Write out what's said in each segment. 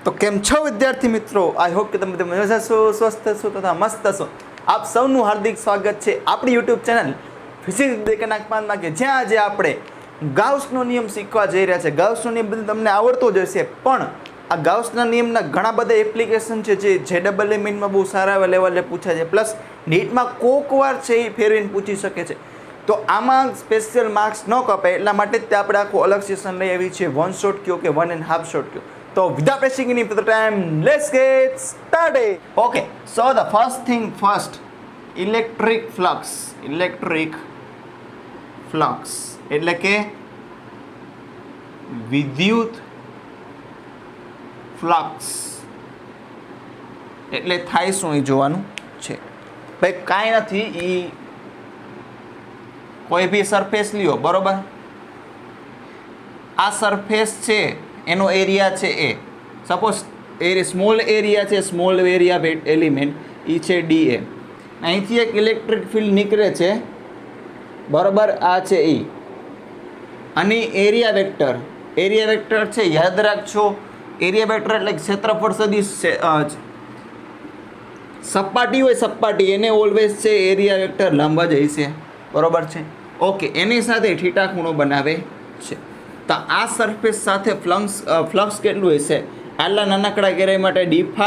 તો કેમ છો વિદ્યાર્થી મિત્રો? આઈ હોપ કે તમે મજા છો, સ્વસ્થ છો તથા મસ્ત છો. આપ સૌનું હાર્દિક સ્વાગત છે આપણી યુટ્યુબ ચેનલ ફિઝિક્સ દેખનાકમાં કે જ્યાં આજે આપણે ગાઉસનો નિયમ શીખવા જઈ રહ્યા છે. ગાઉસનો નિયમ બધું તમને આવડતો જ હશે, પણ આ ગાઉસના નિયમના ઘણા બધા એપ્લિકેશન છે જે JEE મેઇનમાં બહુ સારા એવા લેવલે પૂછાય છે, પ્લસ નીટમાં કોક વાર છે એ ફેરવીને પૂછી શકે છે. તો આમાં સ્પેશિયલ માર્ક્સ ન કપાય એટલા માટે જ આપણે આખું અલગ સેશન લઈ આવી છે, 1 શોટ કયો કે 1.5 શોટ કયો. So without wasting any further time, let's get started. Okay, so the first thing first, electric flux એટલે કે વિદ્યુત ફ્લક્સ એટલે થાય શું એ જોવાનું છે. ભાઈ કાંઈ નથી, એ કોઈ બી સરફેસ લ્યો, બરોબર? આ સરફેસ છે એનો એરિયા છે એ, સપોઝ સ્મોલ એરિયા છે, સ્મોલ એરિયા એલિમેન્ટ એ છે DA. અહીંથી એક ઇલેક્ટ્રિક ફિલ્ડ નીકળે છે, બરોબર? આ છે E. અને એરિયા વેક્ટર છે, યાદ રાખજો, એરિયા વેક્ટર એટલે ક્ષેત્રફળ સદિશ સપાટી હોય, સપાટી એને ઓલવેઝ છે એરિયા વેક્ટર લંબ જ હશે, બરોબર છે? ઓકે, એની સાથે થીટા ખૂણો બનાવે છે. તો આ સરફેસ સાથે ફ્લક્સ કેટલું હશે? આટલા નાનકડા કેરાય માટે d∅ =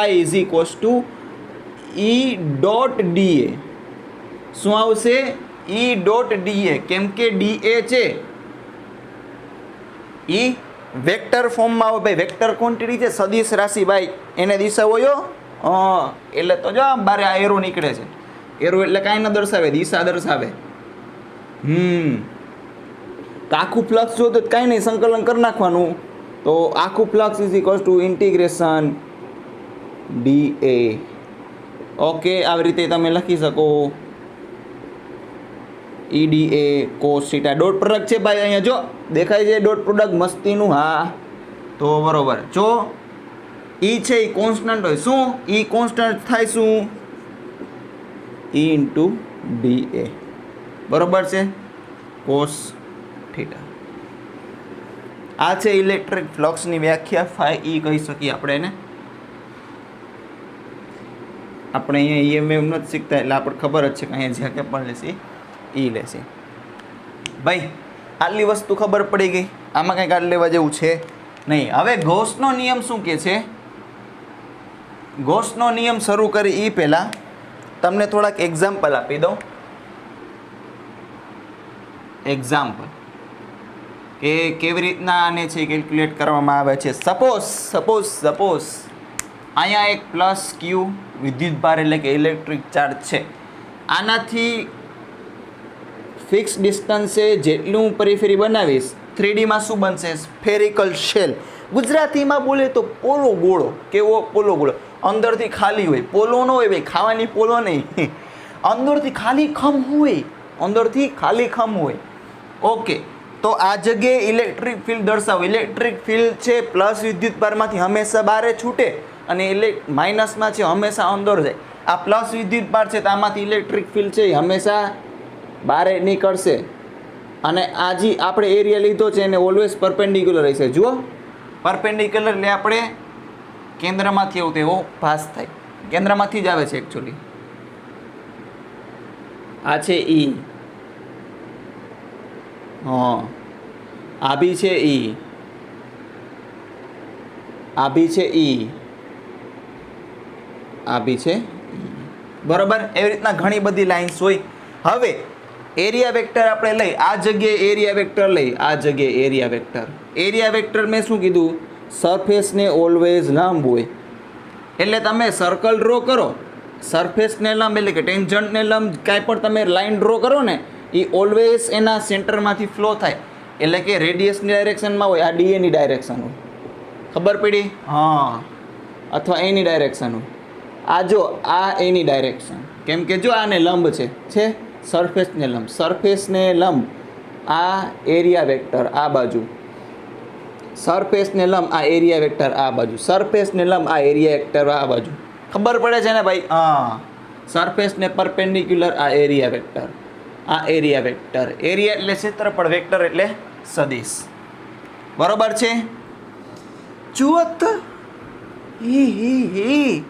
E.DA. શું આવશે? E.DA. કેમ કે DA છે એ વેક્ટર ફોર્મમાં આવે ભાઈ, વેક્ટર ક્વોન્ટિટી છે, સદિશ રાશિ ભાઈ, એને દિશા હોય એટલે તો જો બારે આ એરો નીકળે છે. એરો એટલે કાંઈ ન દર્શાવે, દિશા દર્શાવે. તો આખું ફ્લક્સ જો તો કાંઈ નહીં, સંકલન કરી નાખવાનું. તો આખું ફ્લક્સ = DA. ઓકે, આવી રીતે તમે લખી શકો EDA cos θ. ડોટ પ્રોડક્ટ છે ભાઈ, અહીંયા જો દેખાય છે ડોટ પ્રોડક્ટ મસ્તીનું. હા, તો બરોબર. જો E છે એ કોન્સ્ટન્ટ હોય, શું E કોન્સ્ટન્ટ થાય? શું? E × DA, બરોબર છે? cos θ. આ છે ઇલેક્ટ્રિક ફ્લક્સની વ્યાખ્યા, φ E કહી શકીએ આપણે એને. આપણે અહીંયા EMF નથી શીખતા એટલે આપણે ખબર જ છે કે અહીંયા જ્યાં કે પણ લેશે E લેશે. ભાઈ આટલી વસ્તુ ખબર પડી ગઈ, આમાં કંઈ કાઢ લેવા જેવું છે નહીં. હવે ગૌસનો નિયમ શું કહે છે? ગૌસનો નિયમ શરૂ કરી એ પહેલાં તમને થોડાક એક્ઝામ્પલ આપી દઉં. એક્ઝામ્પલ કે કેવી રીતના આને છે કેલ્ક્યુલેટ કરવામાં આવે છે. સપોઝ અહીંયા એક +Q વિદ્યુતભાર એટલે કે ઇલેક્ટ્રિક ચાર્જ છે. આનાથી ફિક્સ ડિસ્ટન્સે જેટલું પેરિફેરી બનાવીશ, 3Dમાં શું બનશે? Spherical shell. ગુજરાતીમાં બોલે તો પોલો ગોળો. કેવો? પોલો ગોળો. અંદરથી ખાલી હોય. પોલો ન હોય ભાઈ, ખાવાની પોલો નહીં, અંદરથી ખાલી ખમ હોય. ઓકે, તો આ જગ્યાએ ઇલેક્ટ્રિક ફિલ્ડ દર્શાવો. ઇલેક્ટ્રિક ફિલ્ડ છે પ્લસ વિદ્યુતભારમાંથી હંમેશા બહાર છૂટે અને માઇનસમાં છે હંમેશા અંદર જાય. આ પ્લસ વિદ્યુતભાર છે તો આમાંથી ઇલેક્ટ્રિક ફિલ્ડ છે એ હંમેશા બહાર નીકળશે. અને આ જે આપણે એરિયા લીધો છે એને ઓલવેઝ પરપેન્ડિક્યુલર રહેશે. જુઓ, પરપેન્ડિક્યુલર એટલે આપણે કેન્દ્રમાંથી આવું તેવો ભાસ થાય, કેન્દ્રમાંથી જ આવે છે એકચ્યુઅલી. આ છે E. આ બી છે E, આ બી છે E, આ બી છે E, બરોબર? એવી રીતના ઘણી બધી લાઇન્સ હોય. હવે એરિયા વેક્ટર આપણે લઈ, આ જગ્યાએ એરિયા વેક્ટર લઈ, આ જગ્યાએ એરિયા વેક્ટર. એરિયા વેક્ટર મેં શું કીધું? સરફેસને ઓલવેઝ લંબ હોય. એટલે તમે સર્કલ ડ્રો કરો, સરફેસને લંબ એટલે કે ટેન્જન્ટને લંબ કાંઈ પણ તમે લાઇન ડ્રો કરો ને, એ ઓલવેઝ એના સેન્ટરમાંથી ફ્લો થાય. એટલે કે રેડિયસની ડાયરેક્શનમાં હોય, આ DA ની ડાયરેક્શન હોય, ખબર પડી? હા, અથવા એની ડાયરેક્શન હોય. આ જો આ એની ડાયરેક્શન, કેમ કે જો આને લંબ છે સરફેસને લંબ આ એરિયા વેક્ટર આ બાજુ, સરફેસને લંબ આ એરિયા વેક્ટર આ બાજુ, સરફેસને લંબ આ એરિયા વેક્ટર આ બાજુ. ખબર પડે છે ને ભાઈ? હા, સરફેસને પરપેન્ડિક્યુલર આ એરિયા વેક્ટર, આ એરિયા વેક્ટર. એરિયા એટલે ક્ષેત્રફળ, વેક્ટર એટલે સદિશ, બરોબર છે? જુઓ તો હી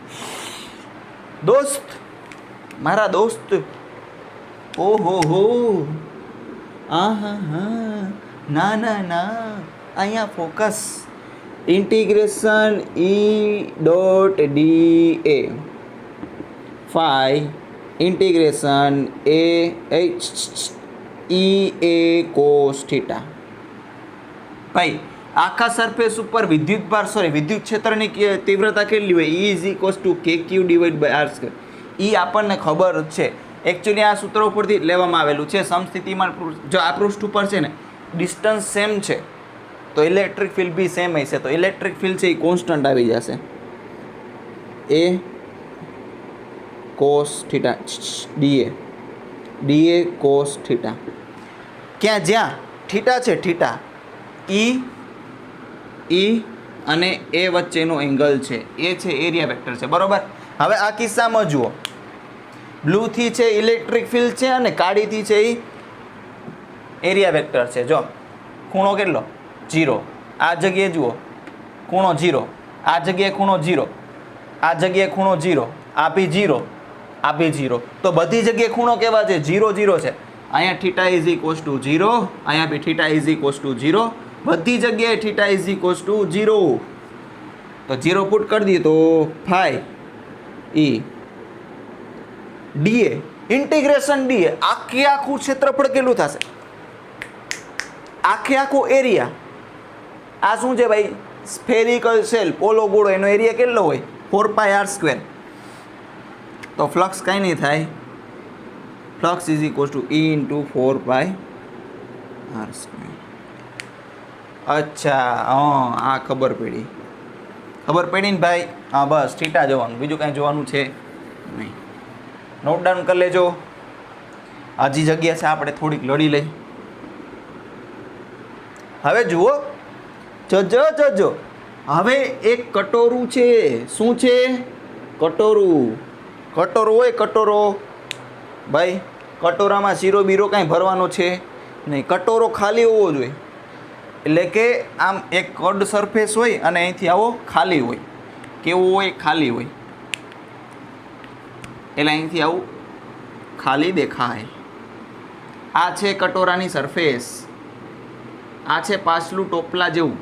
દોસ્ત, મારા દોસ્ત, ઓહો હો, આ હા, ના ના ના, અહીંયા focus. Integration E.dA phi integration E A cos theta. ભાઈ આખા સરફેસ ઉપર વિદ્યુત ક્ષેત્રની તીવ્રતા કેટલી હોય? E is equals to KQ divided by R square. એ આપણને ખબર છે. એકચ્યુઅલી આ સૂત્ર ઉપરથી લેવામાં આવેલું છે. સમસ્થિતિમાં જો આ પૃષ્ઠ ઉપર છે ને ડિસ્ટન્સ સેમ છે તો ઇલેક્ટ્રિક ફિલ્ડ બી સેમ હશે. તો ઇલેક્ટ્રિક ફિલ્ડ છે એ કોન્સ્ટન્ટ આવી જશે. A cos theta dA cos theta. ક્યાં? જ્યાં થીટા છે, થીટા E અને A વચ્ચેનો એંગલ છે એ છે એરિયા વેક્ટર છે. બરોબર. હવે આ કિસ્સામાં જુઓ, બ્લુથી છે ઇલેક્ટ્રિક ફિલ્ડ છે અને કાળીથી છે એ એરિયા વેક્ટર છે. જો ખૂણો કેટલો? 0. આ જગ્યાએ જુઓ ખૂણો 0, આ જગ્યાએ ખૂણો 0, આ જગ્યાએ ખૂણો 0, આ બી 0, આ બી 0. તો બધી જગ્યાએ ખૂણો કેવા છે? 0 0 છે. અહીંયા થીટા ઇઝ ઇક્વલ્સ ટુ 0, અહીંયા બી થીટા ઇઝ ઇક્વલ્સ ટુ 0, બધી જગ્યાએ થીટા ઇઝ ઇક્વલ્સ ટુ 0. તો 0 પુટ કરી દઈએ તો phi E dA integration dA આખું ક્ષેત્રફળ કેટલું થશે? આખું એરિયા. આ શું છે ભાઈ? સ્ફેરિકલ શેલ, પોલો ગોળો. એનો એરિયા કેટલો હોય? 4πr². તો ફ્લક્સ કાંઈ નહીં થાય, flux is equals two E into 4πr². અચ્છા, આ ખબર પડી ને ભાઈ. હા બસ થીટા જોવાનું, બીજું કાંઈ જોવાનું છે નહીં. નોટ ડાઉન કરી લેજો. હજી જગ્યા છે, આપણે થોડીક લડી લઈ. હવે જુઓ, જજો. હવે એક કટોરું છે. શું છે? કટોરું હોય. કટોરો ભાઈ, કટોરામાં શીરો બીરો કાંઈ ભરવાનો છે નહીં. કટોરો ખાલી હોવો જોઈએ. એટલે કે આમ એક કડ સરફેસ હોય અને અહીંથી આવો ખાલી હોય. કેવું હોય? ખાલી હોય. એટલે અહીંથી આવું ખાલી દેખાય. આ છે કટોરાની સરફેસ. આ છે પાછલું ટોપલા જેવું.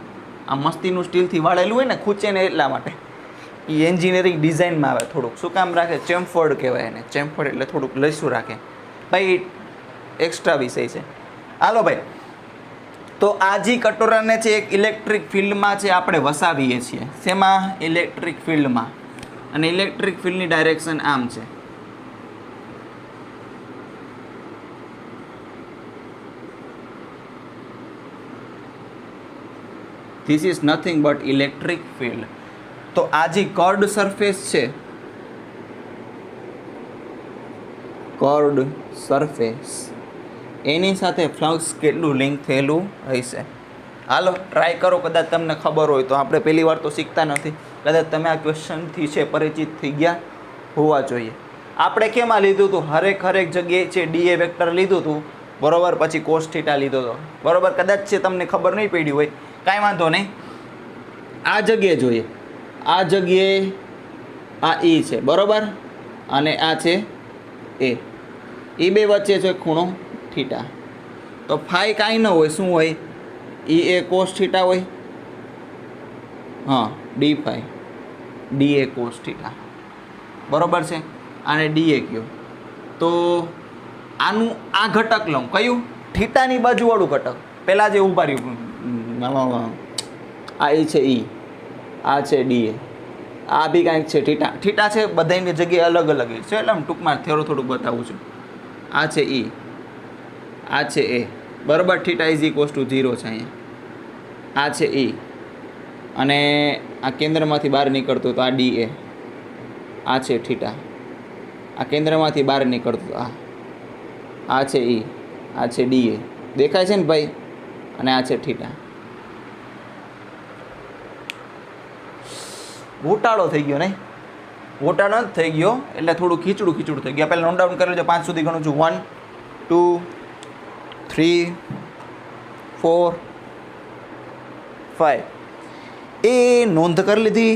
આ મસ્તીનું સ્ટીલથી વાળેલું હોય ને, ખૂંચે ને એટલા માટે. એ એન્જિનિયરિંગ ડિઝાઇનમાં આવે થોડુંક. શું કામ રાખે? ચેમ્ફર્ડ કહેવાય એને. ચેમ્ફર્ડ એટલે થોડુંક લઈશું રાખે. ભાઈ એક્સ્ટ્રા વિષય છે. હાલો ભાઈ, તો આ જે કટોરાને છે એક ઇલેક્ટ્રિક ફિલ્ડમાં છે આપણે વસાવીએ છીએ. શેમાં? ઇલેક્ટ્રિક ફિલ્ડમાં. અને ઇલેક્ટ્રિક ફિલ્ડની ડાયરેક્શન આમ છે. This is nothing but electric field. તો આ જે કર્ડ સરફેસ છે, કર્ડ સરફેસ, એની સાથે ફ્લક્સ કેટલું લિંક થયેલું હશે? હાલો ટ્રાય કરો. કદાચ તમને ખબર હોય તો. આપણે પહેલી વાર તો શીખતા નથી. કદાચ તમે આ ક્વેશ્ચનથી છે પરિચિત થઈ ગયા હોવા જોઈએ. આપણે કેમાં લીધું હતું? હરેક જગ્યાએ છે DA વેક્ટર લીધું હતું. બરોબર. પછી કોસ થીટા લીધો હતો. બરોબર. કદાચ છે તમને ખબર નહીં પડી હોય, કાંઈ વાંધો નહીં. આ જગ્યાએ જોઈએ. આ જગ્યાએ આ E છે. બરોબર. અને આ છે A. એ બે વચ્ચે છે ખૂણો થીટા. તો ફાઈ કાંઈ ન હોય. શું હોય? EA cos થીટા હોય. હા, D phi DA cos theta. બરોબર છે. આને DA કયો. તો આનું આ ઘટક લઉં. કયું? થીટાની બાજુવાળું ઘટક. પહેલાં જે ઊભા રહ્યું. આ E છે E, આ છે DA, આ બી કાંઈક છે થીટા છે. બધાની જગ્યાએ અલગ અલગ છે. એટલે આમ ટૂંકમાં થોડુંક બતાવું છું. આ છે E, આ છે A. બરાબર. થીટા ઇઝ ઇક્વલ્સ ટુ 0 છે અહીંયા. આ છે E અને આ કેન્દ્રમાંથી બહાર નીકળતું તો આ DA. આ છે થીટા. આ કેન્દ્રમાંથી બહાર નીકળતું આ છે E, આ છે DA. દેખાય છે ને ભાઈ? અને આ છે થીટા. ઘોટાળો થઈ ગયો નહીં? ઘોટાળો જ થઈ ગયો. એટલે થોડું ખીચડું થઈ ગયું. પહેલાં નોટ ડાઉન કરી લેજો. 5 સુધી ગણું છું. 1 2 3 4 5. એ નોંધ કરી લીધી.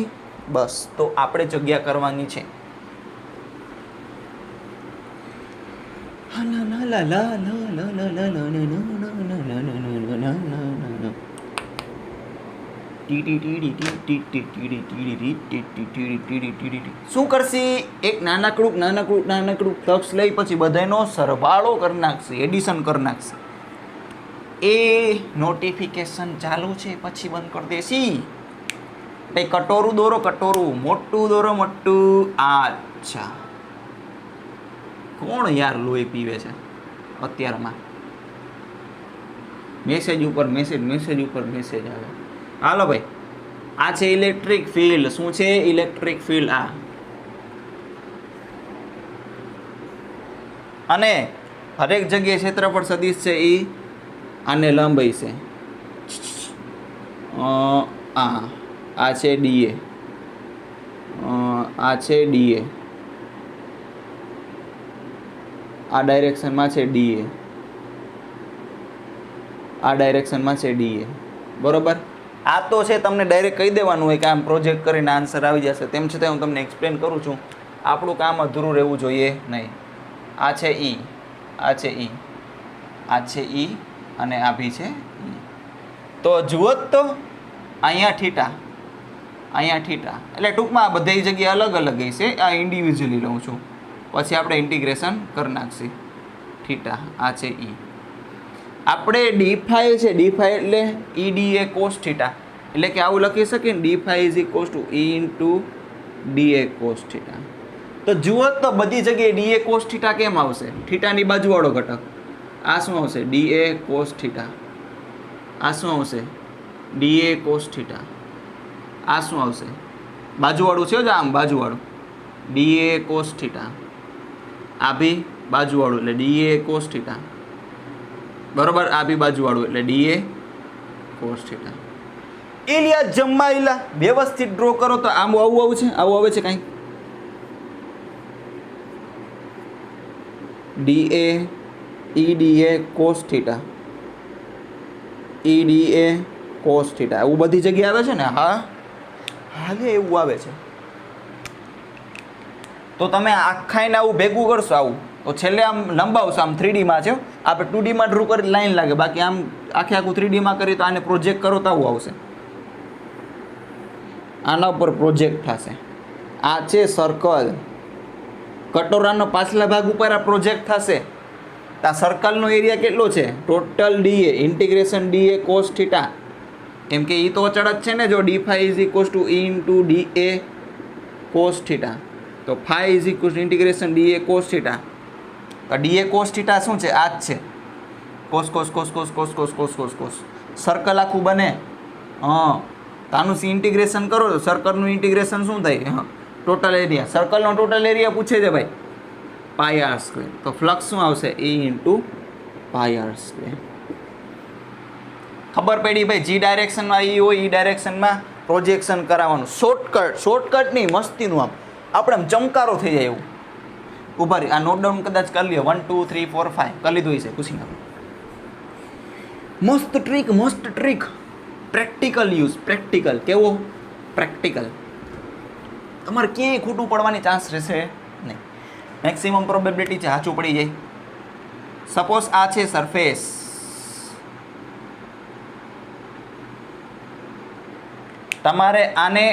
બસ તો આપણે જગ્યા કરવાની છે. શું કરશે? એક નાનકડું ફ્લક્સ લઈ પછી બધાનો સરવાળો કરી નાખશે, એડિશન કરી નાખશે. એ નોટિફિકેશન ચાલુ છે પછી બંધ કરી દેશી. કટોરું દોરો, કટોરું મોટું દોરો, મોટું. અચ્છા, કોણ યાર લોહી પીવે છે અત્યારમાં? મેસેજ ઉપર મેસેજ આવે. હાલો ભાઈ, આ છે ઇલેક્ટ્રિક ફિલ્ડ. શું છે? Electric field. આ અને હરેક જગ્યાએ ક્ષેત્રફળ સદિશ છે એ આને લંબાઈ છે. આ છે ડીએ, આ છે ડીએ, આ ડાયરેક્શનમાં છે ડીએ, આ ડાયરેક્શનમાં છે ડીએ. બરોબર? આ તો છે તમને ડાયરેક્ટ કહી દેવાનું હોય કે આમ પ્રોજેક્ટ કરીને આન્સર આવી જશે. તેમ છતાં હું તમને એક્સપ્લેન કરું છું. આપણું કામ અધૂરું રહેવું જોઈએ નહીં. આ છે ઈ, આ છે ઈ, આ છે ઈ અને આ ભી છે ઈ. તો જુઓ તો અહીંયા થીટા, અહીંયા થીટા. એટલે ટૂંકમાં આ બધી જગ્યાએ અલગ અલગ છે. આ ઇન્ડિવિજ્યુઅલી લઉં છું. પછી આપણે ઇન્ટિગ્રેશન કરી નાખીએ. થીટા, આ છે ઈ. આપણે ડી5 છે, ડી5 એટલે E D A cos theta. એટલે કે આવું લખી શકીએ ને, ડી5 is equals to E into D A cos theta. તો જુઓ તો બધી જગ્યાએ ડી એ કોસ થીટા કેમ આવશે? થીટાની બાજુવાળો ઘટક. આ શું આવશે? D A cos theta. આ શું આવશે? D A cos theta. આ શું આવશે? બાજુવાળું છે જ, આમ બાજુવાળું. D A cos theta. આ બી બાજુવાળું એટલે ડી એ કોસ થીટા. બરોબર? આ બી બાજુવાળું એટલે D A cos theta. Aliya જમાઈલા વ્યવસ્થિત ડ્રો કરો તો આમ આવું છે, આવું આવે છે કાંઈ. D A E D A cos theta, E D A cos theta. એવું બધી જગ્યાએ આવે છે ને? હા, હાલે એવું આવે છે. તો તમે આખાઈને આવું ભેગું કરશો, આવું તો છેલ્લે આમ લંબાવશો. આમ 3Dમાં છે. આપણે 2Dમાં ડ્રો કરી લાઈન લાગે, બાકી આમ આખું 3Dમાં કરી તો આને પ્રોજેક્ટ કરો તો આવું આવશે. આના ઉપર પ્રોજેક્ટ થશે. આ છે સર્કલ. કટોરાનો પાછલા ભાગ ઉપર આ પ્રોજેક્ટ થશે. આ સર્કલનો એરિયા કેટલો છે? Total D A integration D A cos theta. કેમ કે એ તો અચળ જ છે ને. જો ડી5 is equals to E into D A cos theta, તો phi is equals to integration D A cos theta. તો ડી એ કોસ થીટા શું છે? આ જ છે. Cos cos cos cos cos cos cos cos cos. Circle આખું બને. હા, તો આનું ઇન્ટિગ્રેશન કરો તો સર્કલનું ઇન્ટિગ્રેશન શું થાય? હા, ટોટલ એરિયા. સર્કલનો ટોટલ એરિયા પૂછે છે ભાઈ, પાઈ આર સ્ક્વેર. તો ફ્લક્સ શું આવશે? E into pi r square. ખબર પડી ભાઈ? જી ડાયરેક્શનમાં ઈ હોય, ઈ ડાયરેક્શનમાં પ્રોજેક્શન કરાવવાનું. શોર્ટકટ નહીં, મસ્તીનું. આપણે આમ ચમકારો થઈ જાય એવું. ઉભા રહી, આ નોટ ડાઉન કદાચ કરી લ્યો. 1 2 3 4 5 કરી લીધું છે. પૂછી નાખો. મસ્ત ટ્રીક, મસ્ત ટ્રીક. Practical use. પ્રેક્ટિકલ કેવો? પ્રેક્ટિકલ. તમારે ક્યાંય ખોટું પડવાની ચાન્સ રહેશે નહીં. મેક્સિમમ પ્રોબેબિલિટી છે સાચું પડી જાય. સપોઝ આ છે સરફેસ. તમારે આને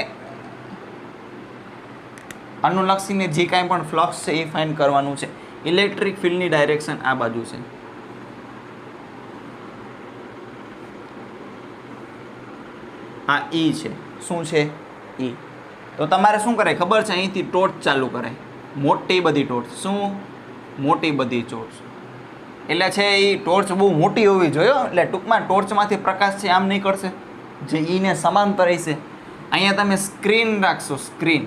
અનુલક્ષીને જે કાંઈ પણ ફ્લક્સ છે એ ફાઇન્ડ કરવાનું છે. ઇલેક્ટ્રિક ફિલ્ડની ડાયરેક્શન આ બાજુ છે. આ ઈ છે. શું છે? ઈ. તો તમારે શું કરાય ખબર છે? અહીંથી ટોર્ચ ચાલુ કરાય. મોટી બધી ટોર્ચ. શું? મોટી બધી ટોર્ચ. એટલે છે એ ટોર્ચ બહુ મોટી હોવી જોઈએ. એટલે ટૂંકમાં ટોર્ચમાંથી પ્રકાશ છે આમ નીકળશે, જે ઈને સમાંતર રહેશે. અહીંયા તમે સ્ક્રીન રાખશો, સ્ક્રીન.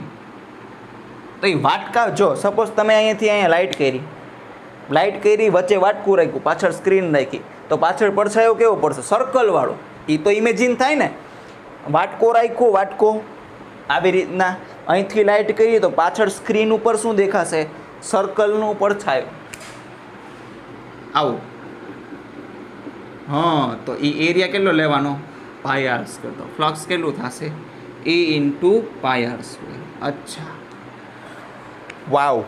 તો એ વાટકા, જો સપોઝ તમે અહીંયાથી અહીંયા લાઇટ કરી, વચ્ચે વાટકું રાખ્યું, પાછળ સ્ક્રીન રાખી, તો પાછળ પડછાયો કેવો પડશે? સર્કલવાળો. એ તો ઇમેજિન થાય ને. વાટકો રાખ્યો, વાટકો આવી રીતના અહીંથી લાઇટ કરી તો પાછળ સ્ક્રીન ઉપર શું દેખાશે? સર્કલનું પડછાયો. આવું. હા, તો એ એરિયા કેટલો લેવાનો? પાઈ આર સ્ક્વેર. તો ફ્લક્સ કેટલું થશે? E into pi R square. અચ્છા, વાવ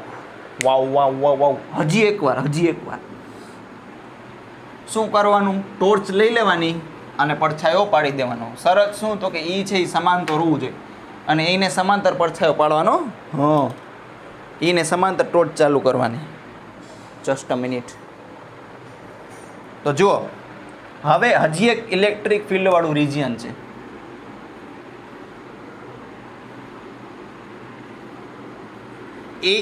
વાવ વાવ વાવ વાવ. હજી એકવાર શું કરવાનું? ટોર્ચ લઈ લેવાની અને પડછાયો પાડી દેવાનો. શરત શું? તો કે ઈ છે એ સમાંતર હોવું જોઈએ અને એને સમાંતર પડછાયો પાડવાનો. હા, એને સમાંતર ટોર્ચ ચાલુ કરવાની. Just a minute. તો જુઓ, હવે હજી એક ઇલેક્ટ્રિક ફિલ્ડ વાળું રિજિયન છે. એ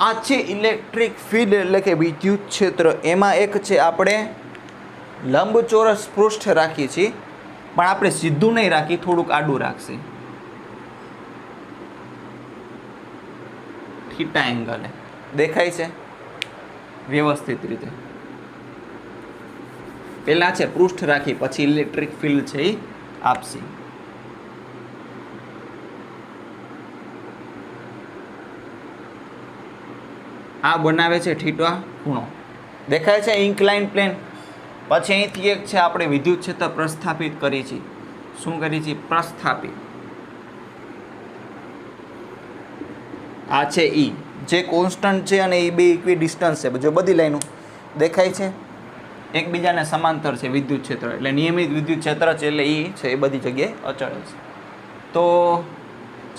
આ છે ઇલેક્ટ્રિક ફિલ્ડ એટલે કે વિદ્યુત ક્ષેત્ર. એમાં એક છે આપણે લંબચોરસ પૃષ્ઠ રાખીએ છીએ, પણ આપણે સીધું નહીં રાખી, થોડુંક આડું રાખશે થીટા એંગલે. દેખાય છે વ્યવસ્થિત રીતે. પહેલા છે પૃષ્ઠ રાખી, પછી ઇલેક્ટ્રિક ફિલ્ડ છે એ આપશે. આ બનાવે છે થીટા ખૂણો. દેખાય છે ઇન્ક્લાઇન પ્લેન. પછી અહીંથી એક છે આપણે વિદ્યુત ક્ષેત્ર પ્રસ્થાપિત કરી છે. શું કરી છે? પ્રસ્થાપિત. આ છે ઈ, જે કોન્સ્ટન્ટ છે અને એ બે ઇક્વી ડિસ્ટન્સ છે. જો બધી લાઈનો દેખાય છે એકબીજાને સમાંતર છે વિદ્યુત ક્ષેત્ર, એટલે નિયમિત વિદ્યુત ક્ષેત્ર છે, એટલે ઈ છે એ બધી જગ્યાએ અચળ છે. તો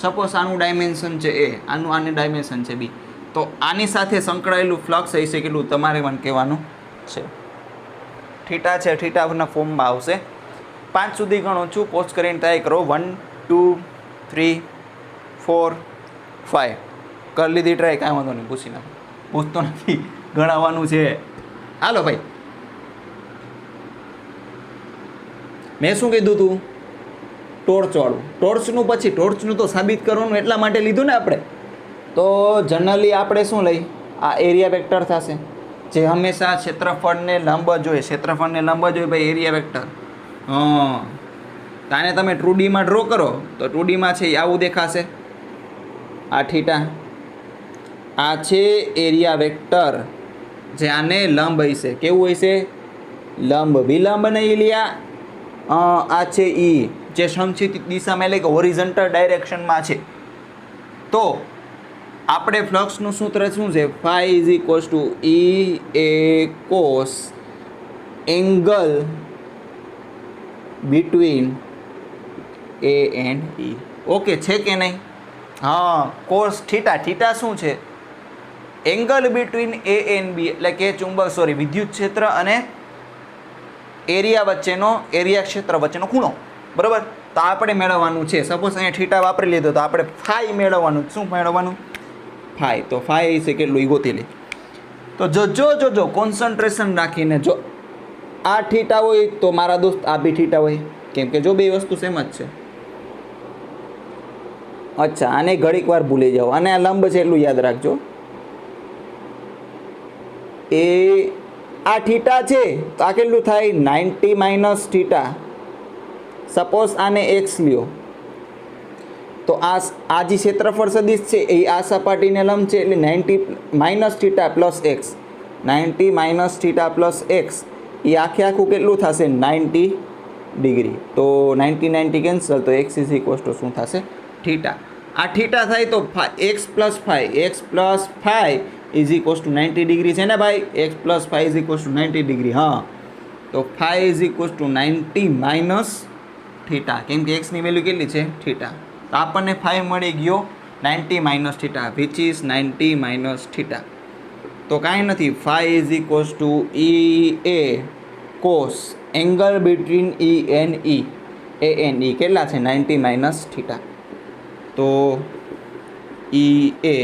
સપોઝ આનું ડાયમેન્શન છે એ, આની ડાયમેન્શન છે બી, તો આની સાથે સંકળાયેલું ફ્લક્સ હશે કેટલું તમારે મને કહેવાનું છે. થીટા છે, થીટાના ફોર્મમાં આવશે. 5 સુધી ગણું છું, પોસ્ટ કરીને ટ્રાય કરો. 1 2 3 4 5 કરી લીધી ટ્રાય, કાંઈ વાંધો નહીં, પૂછી નાખો. પૂછતો નથી, ગણાવવાનું છે. હાલો ભાઈ, મેં શું કીધું તું? ટોર્ચવાળું. ટોર્ચનું પછી ટોર્ચનું તો સાબિત કરવાનું એટલા માટે લીધું ને આપણે. તો જનરલી આપણે શું લઈ? આ એરિયા વેક્ટર થશે, જે હંમેશા ક્ષેત્રફળને લંબ જોઈએ. ક્ષેત્રફળને લંબ જોઈએ ભાઈ, એરિયા વેક્ટર. હા, તાને તમે 2Dમાં ડ્રો કરો તો 2Dમાં છે આવું દેખાશે. આ થીટા, આ છે એરિયા વેક્ટર, જે આને લંબ હશે. કેવું હશે? લંબ. વિલંબ નહીં લ્યા. આ છે ઈ, જે સમક્ષિતિજ દિશામાં એટલે કે હોરિઝોન્ટલ ડાયરેક્શનમાં છે. તો આપણે ફ્લક્સનું સૂત્ર શું છે? Phi is equals to E A cos angle between A and E. Okay છે કે નહીં? હા, કોસ થીટા. થીટા શું છે? Angle between A and B, એટલે કે વિદ્યુત ક્ષેત્ર અને એરિયા વચ્ચેનો, એરિયા ક્ષેત્ર વચ્ચેનો ખૂણો. બરાબર? તો આપણે મેળવવાનું છે. સપોઝ અહીંયા થીટા વાપરી લીધો તો આપણે ફાઈ મેળવવાનું. શું મેળવવાનું? ફાઈ. તો ફાઈ છે કેટલું? ગોતી લે. તો જોજો કોન્સન્ટ્રેશન રાખીને. જો આ થીટા હોય તો મારા દોસ્ત આ બી થીટા હોય, કેમ કે જો બે વસ્તુ સેમ જ છે. અચ્છા, આને ઘડીક વાર ભૂલી જાઓ. અને આ લંબ છે એટલું યાદ રાખજો. એ આ થીટા છે તો આ કેટલું થાય? 90 માઇનસ થીટા. સપોઝ આને એક્સ લ્યો તો આ જે ક્ષેત્રફળ સદિશ છે એ આ સપાટીને લંબ છે, એટલે 90 minus theta plus X. 90 minus theta plus X એ આખું કેટલું થશે? 90 ડિગ્રી. તો 90 કેન્સલ, તો એક્સ ઇઝ ઇક્વલ્સ ટુ શું થશે? થીટા. આ થીટા થાય તો x plus phi is equals to 90 degree છે ને ભાઈ? X plus phi is equals to 90 degree. હા, તો phi is equals to 90 minus theta, કેમ કે એક્સની વેલ્યુ કેટલી છે? થીટા. તો આપણને ફાઈ મળી ગયો 90 minus theta, which is 90 minus theta. તો કાંઈ નથી, phi is equals to E A cos angle between E and E, A and E કેટલા છે? 90 માઇનસ થીટા. તો ઈ એ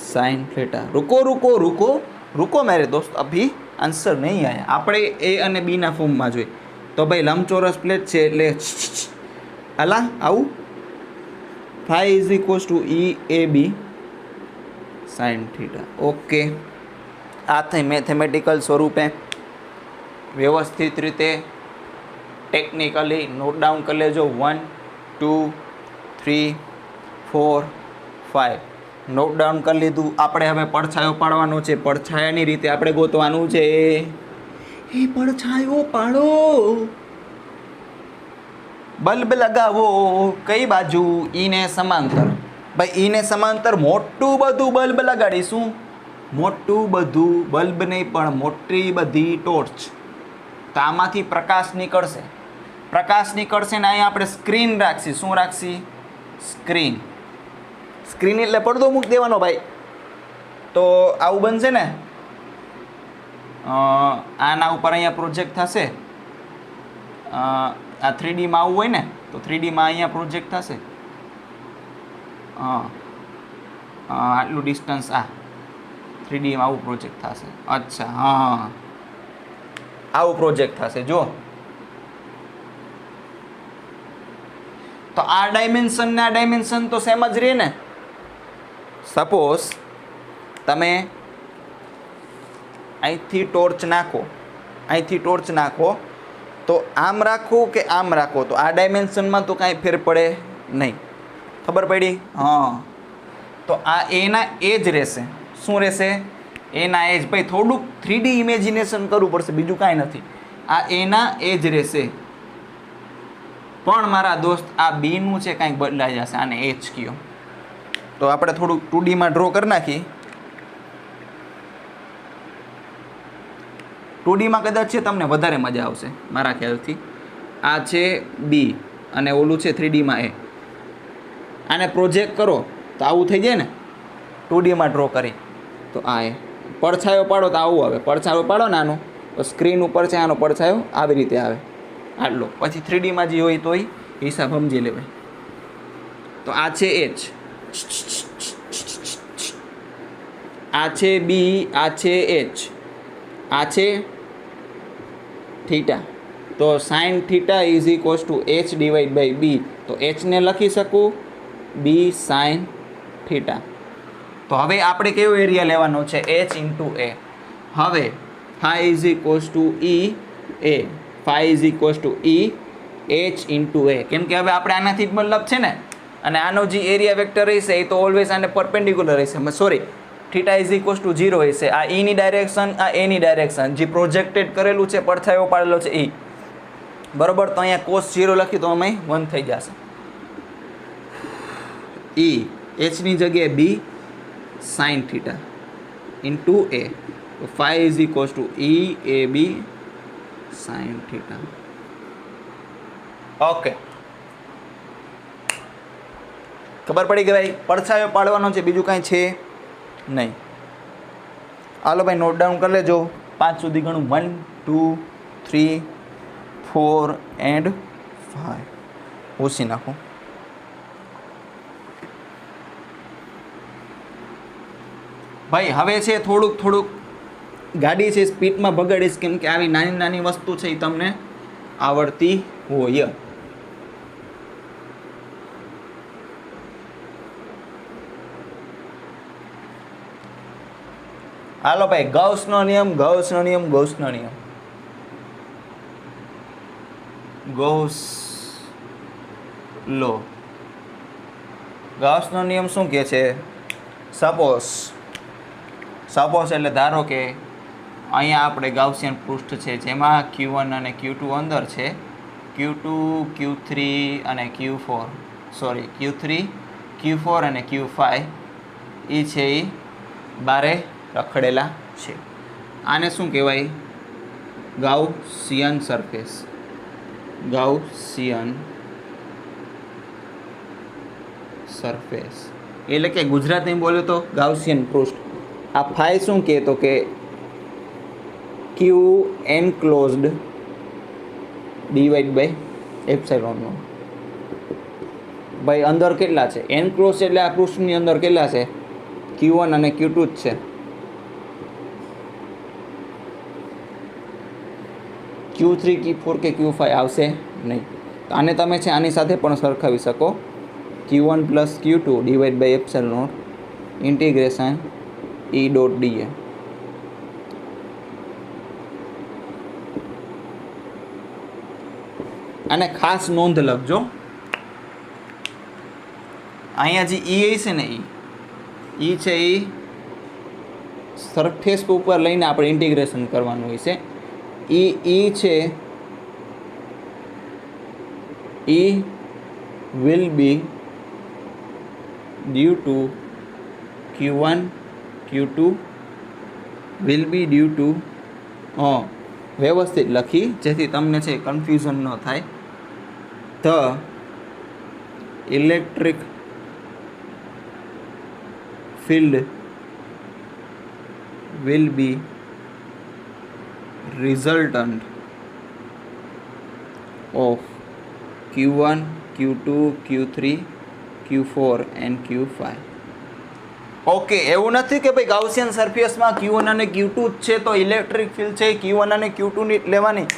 साइन थीटा. रुको मेरे दोस्त, अभी आंसर नहीं आया. આપણે એ અને બી ના ફોર્મમાં જોઈએ. તો ભાઈ લંબચોરસ પ્લેટ છે એટલે હાલા આવું phi is equals to E A B sine theta. Okay, આ થઈ મેથેમેટિકલ સ્વરૂપે વ્યવસ્થિત રીતે ટેકનિકલી નોટ ડાઉન કરી લેજો. 1 2 3 4 5 નોટ ડાઉન કરી લીધું. આપણે હવે પડછાયો પાડવાનો છે. પડછાયાની રીતે આપણે ગોતવાનું છે. એ પડછાયો પાડો. બલ્બ લગાવો કઈ બાજુ? ઈને સમાંતર. ભાઈ ઈને સમાંતર મોટું બધું બલ્બ લગાડીશું. મોટું બધું બલ્બ નહીં પણ મોટી બધી ટોર્ચ. તો આમાંથી પ્રકાશ નીકળશે. પ્રકાશ નીકળશે ને અહીંયા આપણે સ્ક્રીન રાખશી. શું રાખશી? સ્ક્રીન. સ્ક્રીન એટલે પડદો મૂકી દેવાનો ભાઈ. તો આવું બનશે ને, આના ઉપર અહીંયા પ્રોજેક્ટ થશે. આ 3Dમાં આવું હોય ને તો 3Dમાં અહીંયા પ્રોજેક્ટ થશે. આટલું ડિસ્ટન્સ આ 3Dમાં આવું પ્રોજેક્ટ થશે. અચ્છા, હા, આવું પ્રોજેક્ટ થશે. જો તો આ ડાયમેન્શન ને આ ડાયમેન્શન તો સેમ જ રહે ને. સપોઝ તમે અહીંથી ટોર્ચ નાખો, અહીંથી ટોર્ચ નાખો, તો આમ રાખો કે આમ રાખો તો આ ડાયમેન્શનમાં તો કાંઈ ફેર પડે નહીં. ખબર પડી? હા. તો આ એના એ જ રહેશે. શું રહેશે? એના એ જ. ભાઈ થોડુંક 3D ઇમેજિનેશન કરવું પડશે, બીજું કાંઈ નથી. આ એના એ જ રહેશે. પણ મારા દોસ્ત આ બીનું છે કાંઈક બદલાઈ જશે. આને એચ કયો. તો આપણે થોડુંક 2Dમાં ડ્રો કરી નાખી. 2Dમાં કદાચ છે તમને વધારે મજા આવશે મારા ખ્યાલથી. આ છે બી અને ઓલું છે 3Dમાં એ. આને પ્રોજેક્ટ કરો તો આવું થઈ જાય ને. 2Dમાં ડ્રો કરી તો આ એ પડછાયો પાડો તો આવું આવે. પડછાયો પાડો ને આનો તો સ્ક્રીન ઉપર છે આનો પડછાયો આવી રીતે આવે. આટલો. પછી 3Dમાં જે હોય તોય હિસાબ સમજી લેવાય. તો આ છે એચ, આ છે બી, આ છે એચ, આ છે થીટા. તો sine theta is equals to H divide by B. તો એચને લખી શકું બી સાઇન થીટા. તો હવે આપણે કયો એરિયા લેવાનો છે? H into A. હવે phi is equals to E A. Phi is equals to E H into A. કેમ કે હવે આપણે આનાથી જ મતલબ છે ને. અને આનો જે એરિયા વેક્ટર રહેશે એ તો ઓલવેઝ આને પરપેન્ડિક્યુલર રહેશે. Sorry, theta is equals to 0 હશે. આ ઈની ડાયરેક્શન, આ એની ડાયરેક્શન. જે પ્રોજેક્ટેડ કરેલું છે, પડછાયો પાડેલો છે ઈ. બરોબર. તો અહીંયા કોસ 0 લખ્યું તો અમે 1 થઈ જશે. ઈ એચની જગ્યાએ B sine theta into A. તો phi is equals to E A B sine theta. Okay, ખબર પડી કે ભાઈ પડછાયો પાડવાનો છે, બીજું કાંઈ છે નહીં. હાલો ભાઈ નોટ ડાઉન કરી લેજો. 5 સુધી ગણું. 1 2 3 4 એન્ડ 5. ભૂસી નાખો. ભાઈ હવે છે થોડુંક ગાડી છે સ્પીડમાં ભગાડીશ, કેમ કે આવી નાની નાની વસ્તુ છે એ તમને આવડતી હોય. હાલો ભાઈ, ગૌસનો નિયમ, ગૌસનો નિયમ, ગૌસનો નિયમ. ગૌસ લો. ગૌસનો નિયમ શું કહે છે? સપોઝ એટલે ધારો કે અહીંયા આપણે ગાઉસિયન પૃષ્ઠ છે જેમાં Q1 અને Q2 અંદર છે. Q2 Q3 અને Q4 સોરી Q3 Q4 અને Q5 એ છે એ બારે રખડેલા છે. આને શું કહેવાય? Gaussian surface. ગાઉસિયન સરફેસ એટલે કે ગુજરાતીમાં બોલે તો ગાઉસિયન પૃષ્ઠ. આ ફાઈ શું કહેતો કે Q enclosed divide by epsilon naught. ભાઈ અંદર કેટલા છે? એનક્લોઝ એટલે આ પૃષ્ઠની અંદર કેટલા છે? Q1 અને Q2 જ છે. Q3 Q4 કે Q5 આવશે નહીં. તો આને તમે છે આની સાથે પણ સરખાવી શકો. Q1 plus Q2 divide by epsilon naught integration E dot dA. અને ખાસ નોંધ લખજો, અહીંયા જે E છે ને E છે એ સરફેસ ઉપર લઈને આપણે ઇન્ટિગ્રેશન કરવાનું હોય છે. E છે E will be due to Q1 Q2 will be due to વ્યવસ્થિત લખી જેથી તમને છે કન્ફ્યુઝન ન થાય. The electric field will be resultant of Q1, Q2, Q3, Q4 and Q5. Okay, એવું નથી કે ભાઈ ગાઉસિયન સરફેસમાં Q1 અને Q2 જ છે તો ઇલેક્ટ્રિક ફિલ્ડ છે Q1 અને Q2 ની લેવાની.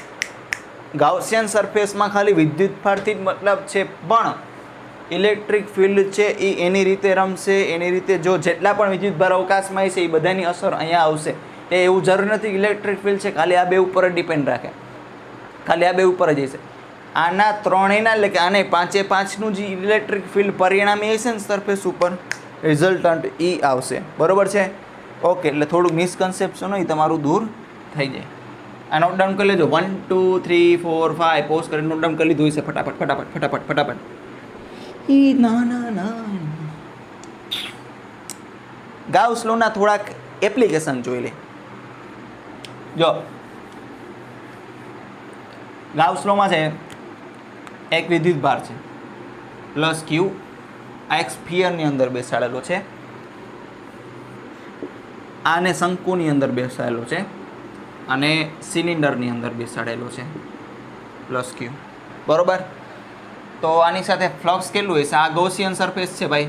ગાઉસિયન સરફેસમાં ખાલી વિદ્યુત ભારથી જ મતલબ છે, પણ ઇલેક્ટ્રિક ફિલ્ડ છે એ એની રીતે રમશે, એની રીતે જો જેટલા પણ વિદ્યુતભાર અવકાશમાં છે એ બધાની અસર અહીંયા આવશે. એ એવું જરૂર નથી ઇલેક્ટ્રિક ફિલ્ડ છે ખાલી આ બે ઉપર જ ડિપેન્ડ રાખે, ખાલી આ બે ઉપર જ હશે. આના ત્રણેયના એટલે કે આને 5/5નું જે ઇલેક્ટ્રિક ફિલ્ડ પરિણામી હશે ને સરફેસ ઉપર રિઝલ્ટન્ટ એ આવશે. બરોબર છે? ઓકે, એટલે થોડુંક મિસકન્સેપ્શન હોય તમારું દૂર થઈ જાય. આ નોટ ડાઉન કરી લેજો. 1 2 3 4 5 પોઝ કરીને નોટ ડાઉન કરી લીધું હશે. ફટાફટ ફટાફટ ફટાફટ ફટાફટ. ગાઉસ લોના થોડાક એપ્લિકેશન જોઈ લે. જો ગાઉસ લોમાં છે એક વિદ્યુતભાર છે પ્લસ ક્યુ, આ એક સ્ફિયરની અંદર બેસાડેલો છે, આને શંકુની અંદર બેસાડેલો છે અને સિલિન્ડરની અંદર બેસાડેલો છે પ્લસ ક્યુ. બરોબર? તો આની સાથે ફ્લક્સ કેટલું હશે? આ ગૌસિયન સરફેસ છે ભાઈ.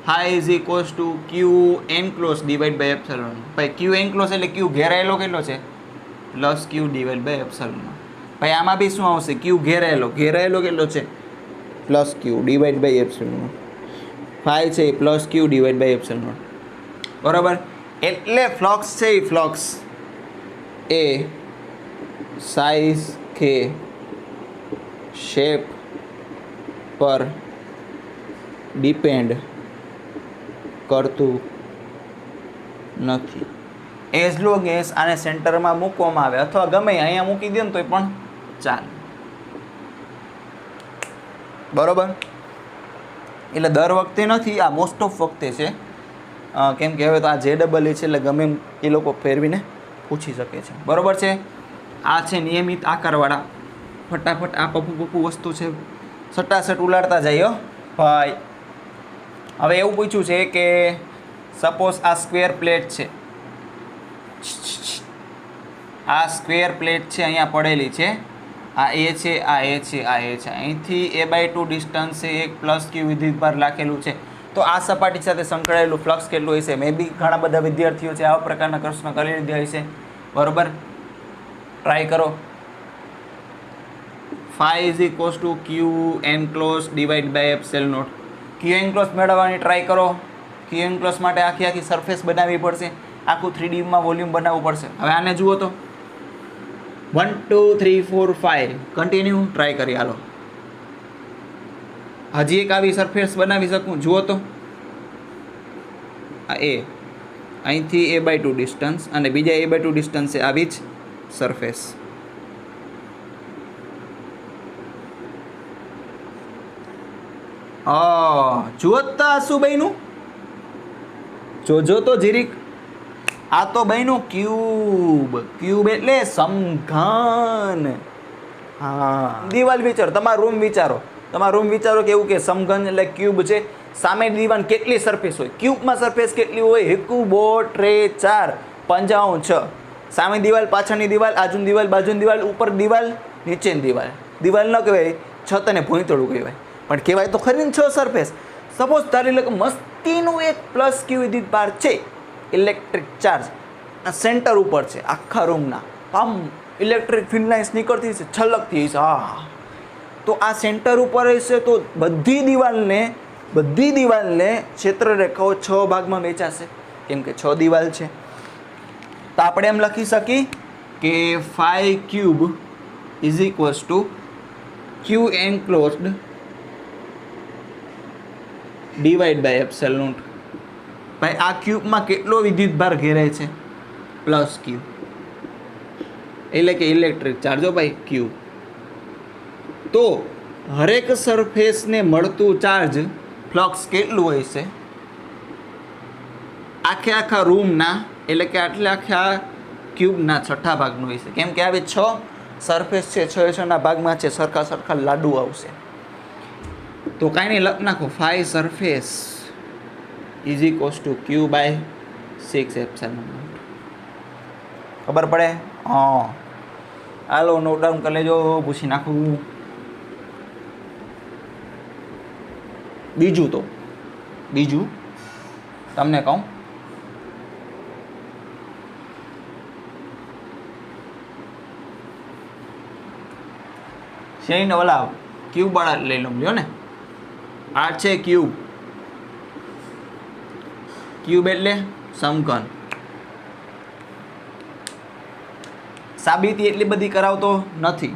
હાઈ is equals to Q enclose divide by epsilon. ભાઈ ક્યુ એનક્લોઝ એટલે ક્યુ ઘેરાયેલો કેટલો છે? Plus Q divide by epsilon. ભાઈ આમાં બી શું આવશે? ક્યુ ઘેરાયેલો, ઘેરાયેલો કેટલો છે? Plus Q divide by epsilon. Phi છે plus Q divide by epsilon. બરાબર? એટલે ફ્લક્સ છે એ ફ્લક્સ એ સાઇઝ કે શેપ પર ડિપેન્ડ કરતું નથી. એઝ લોંગ એઝ આને સેન્ટરમાં મૂકવામાં આવે અથવા ગમે અહીંયા મૂકી દે ને તોય પણ ચાલે. બરોબર? એટલે દર વખતે નથી, આ મોસ્ટ ઓફ વખતે છે. કેમ કે હવે તો આ જે ડબલ છે એટલે ગમે એ લોકો ફેરવીને પૂછી શકે છે. બરોબર છે? આ છે નિયમિત આકારવાળા. ફટાફટ આ પપ્પુ વસ્તુ છે સટાસટ ઉલાડતા જઈએ ભાઈ. હવે એવું પૂછ્યું છે કે સપોઝ આ સ્ક્વેર પ્લેટ છે, આ સ્ક્વેર પ્લેટ છે અહીંયા પડેલી છે, આ એ છે, આ એ છે, આ એ છે, અહીંથી A/2 ડિસ્ટન્સ છે, એક પ્લસ ક્યુ વિદ્યુતભાર રાખેલું છે. તો આ સપાટી સાથે સંકળાયેલું ફ્લક્સ કેટલું હશે? મે બી ઘણા બધા વિદ્યાર્થીઓ છે આવા પ્રકારના પ્રશ્ન કરી લીધા હશે. બરોબર? ટ્રાય કરો. phi is equals to q enclosed divided by epsilon naught. q enclosed મેળવવાની ટ્રાય કરો. q enclosed માટે આખી સરફેસ બનાવવી પડશે, આખું 3D માં વોલ્યુમ બનાવવું પડશે. હવે આને જુઓ તો 1 2 3 4 5 કન્ટિન્યુ ટ્રાય કરી. હાલો હજી એક આવી સરફેસ બનાવી શકું? જુઓ તો આ એ અહીંથી A/2 ડિસ્ટન્સ અને બીજા A/2 ડિસ્ટન્સે આવી જ સરફેસ. જુઓ તો શું બન્યું? જોજો તો જીરીક. આ તો બન્યું ક્યુબ. ક્યુબ એટલે સમઘન. હા, દિવાલ વિચારો, તમારો રૂમ વિચારો, તમારો રૂમ વિચારો કે એવું કે સમઘન એટલે ક્યુબ છે. સામે દિવાલ કેટલી સરફેસ હોય? ક્યુબમાં સરફેસ કેટલી હોય? 1 2 3 4 55 6. સામે દિવાલ, પાછળની દિવાલ, આજુની દિવાલ, બાજુની દિવાલ, ઉપર દિવાલ, નીચેની દિવાલ. દિવાલ ન કહેવાય, છત અને ભૂંયતળું કહેવાય, પણ કહેવાય તો ખરી ને 6 સરફેસ. સપોઝ તારી લગ મસ્તીનું એક પ્લસ ક્યુ વિદ્યુતભાર છે, ઇલેક્ટ્રિક ચાર્જ આ સેન્ટર ઉપર છે આખા રૂમના. આમ ઇલેક્ટ્રિક ફિલ્ડ લાઇન્સ નીકળતી છે, છલકતી છે. હા, તો આ સેન્ટર ઉપર હશે તો બધી દિવાલને ક્ષેત્ર રેખાઓ 6 ભાગમાં વહેંચાશે, કેમ કે 6 દિવાલ છે. તો આપણે એમ લખી શકીએ કે phi cube is equals to q enclosed divide by epsilon naught. ભાઈ આ ક્યુબમાં કેટલો વિદ્યુતભાર ઘેરાય છે? પ્લસ ક્યુ, એટલે કે ઇલેક્ટ્રિક ચાર્જ. ભાઈ ક્યુ તો હરેક સરફેસને મળતું ચાર્જ ફ્લક્સ કેટલું હોય છે આખા રૂમના, એટલે કે આખા ક્યુબના છઠ્ઠા ભાગનું હોય છે. કેમ કે આવી 6 સરફેસ છે, 6 ભાગમાં છે, સરખા લાડુ આવશે. તો કાંઈ નહીં, લખ નાખો phi surface is equals to Q by 6 epsilon. ખબર પડે? હા, હાલો નોટ ડાઉન કરી લેજો, પૂછી નાખું. બીજું તમને કહું, શેને ઓલા ક્યુબ વાળા લઈ લો ને. આ છે ક્યુબ એટલે સમઘન. સાબિતી એટલી બધી કરાવતો નથી.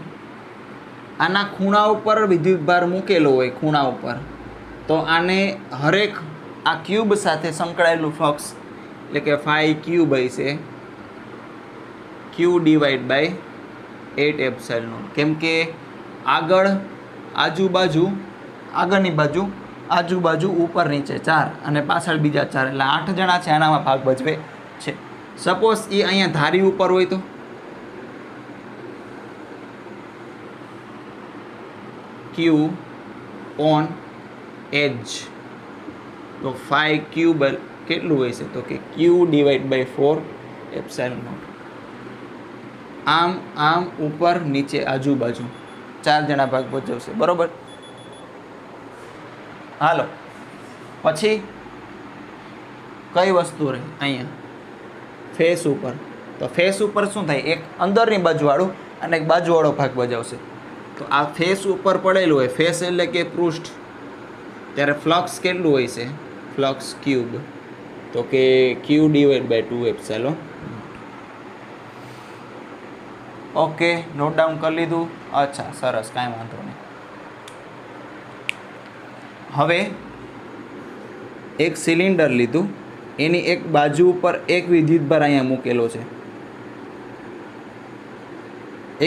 આના ખૂણા ઉપર વિદ્યુતભાર મૂકેલો હોય, ખૂણા ઉપર, તો આને હરેક આ ક્યુબ સાથે સંકળાયેલું ફ્લક્સ એટલે કે ફાઈ ક્યુબ હશે ક્યુ ડિવાઈડ બાય 8 એપ્સિલોન. કેમ કે આગળની બાજુ આજુબાજુ ઉપર નીચે 4 અને પાછળ બીજા 4, એટલે 8 જણા છે આનામાં ભાગ ભજવે છે. સપોઝ એ અહીંયા ધારી ઉપર હોય તો ક્યુ ઓન એજ, તો ફાઈ ક્યુબ કેટલું હોય છે તો કે Q divide by 4 epsilon not. આમ ઉપર નીચે આજુબાજુ 4 જણા ભાગ ભજવશે. બરોબર? હાલો, પછી કઈ વસ્તુ રહે અહીંયા ફેસ ઉપર. તો ફેસ ઉપર શું થાય, એક અંદરની બાજુવાળું અને એક બાજુવાળો ભાગ ભજવશે. તો આ ફેસ ઉપર પડેલું હોય, ફેસ એટલે કે પૃષ્ઠ, ત્યારે ફ્લક્સ કેટલું હોય છે, ફ્લક્સ ક્યુબ, તો કે Q divide by 2 epsilon. Okay, note down કરી લીધું? અચ્છા, સરસ, કાંઈ વાંધો નહીં. હવે એક સિલિન્ડર લીધું, એની એક બાજુ ઉપર એક વિદ્યુતભાર અહીંયા મૂકેલો છે,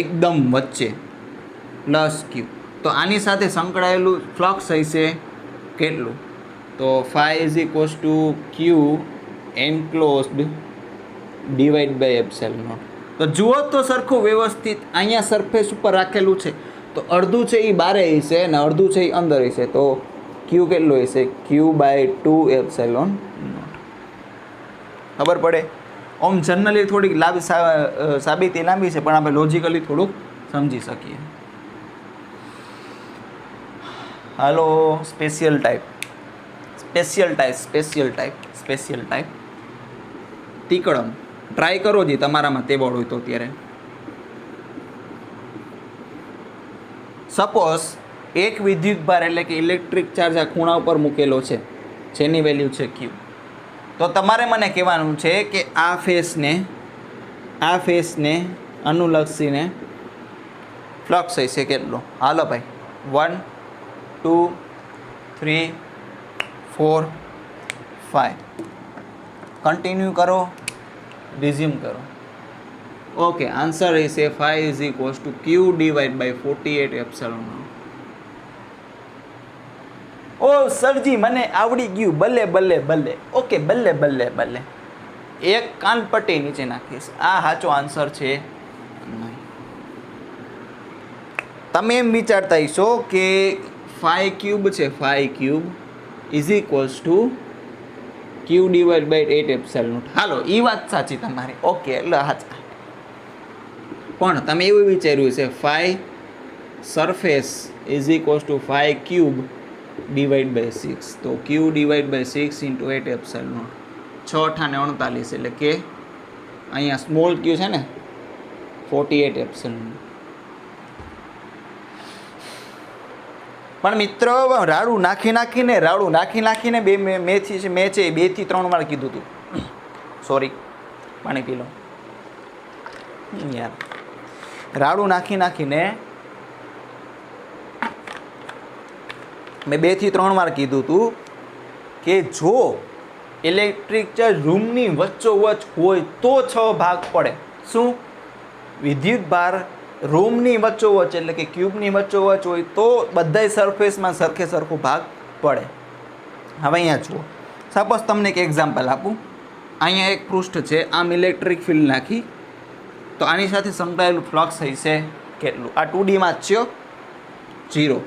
એકદમ વચ્ચે પ્લસ ક્યુ. તો આની સાથે સંકળાયેલું ફ્લક્સ હશે કેટલું, તો phi is equals to Q enclosed divide by epsilon naught. તો જુઓ તો સરખું વ્યવસ્થિત, અહીંયા સરફેસ ઉપર રાખેલું છે, તો અડધું છે એ બારે હશે અને અડધું છે એ અંદર હશે. તો ક્યુ કેટલું હશે, ક્યુ બાય 2 એપ્સિલોન નોટ. ખબર પડે? ઓમ જનરલી થોડીક સાબિતી લાંબી છે, પણ આપણે લોજિકલી થોડુંક સમજી શકીએ. હાલો, સ્પેશિયલ ટાઈપ તીકડમ ટ્રાય કરો જી, તમારામાં તેવડ હોય તો. અત્યારે સપોઝ એક વિદ્યુતભાર એટલે કે ઇલેક્ટ્રિક ચાર્જ આ ખૂણા ઉપર મૂકેલો છે, જેની વેલ્યુ છે ક્યુ. તો તમારે મને કહેવાનું છે કે આ ફેસને અનુલક્ષીને ફ્લક્સ હશે કેટલો. હાલો ભાઈ, 1 2 3 4 5 કન્ટિન્યુ કરો, રિઝ્યુમ કરો. ઓકે, આન્સર હશે phi is equals to Q divide by 48 epsilon. ઓ સરજી, મને આવડી ગયું, બલ્લે. ઓકે, બલ્લે. એક કાનપટ્ટી નીચે નાખીશ. આ સાચો આન્સર છે. તમે એમ વિચારતા હશો કે ફાઈ ક્યુબ છે, phi cube is equals to Q divide by 8 epsilon. હાલો, એ વાત સાચી તમારી. ઓકે, એટલે સાચા. પણ તમે એવું વિચાર્યું છે phi surface is equals to phi cube divide by 6, તો Q divide by 6 into 8 epsilon. 6 × 8 = 49, એટલે કે અહીંયા સ્મોલ ક્યુ છે ને 48 એપ્સિલોન. પણ મિત્રો, રાડું નાખી નાખીને મેં છે 2 થી 3 વાર કીધું હતું. સોરી, પાણી પી લો યાર. રાડું નાખીને મેં 2 થી 3 વાર કીધું હતું કે જો ઇલેક્ટ્રિક ચાર્જ રૂમની વચ્ચોવચ્ચ હોય તો 6 ભાગ પડે. શું? વિદ્યુત ભાર રૂમની વચ્ચોવચ્ચ એટલે કે ક્યુબની વચ્ચોવચ્ચ હોય તો બધાય સરફેસમાં સરખે સરખો ભાગ પડે. હવે અહીંયા જુઓ, સપોઝ તમને એક એક્ઝામ્પલ આપું. અહીંયા એક પૃષ્ઠ છે, આમ ઇલેક્ટ્રિક ફિલ્ડ નાખી તો આની સાથે સંકળાયેલું ફ્લક્સ હશે કેટલું? આ 2Dમાં જ છે 0.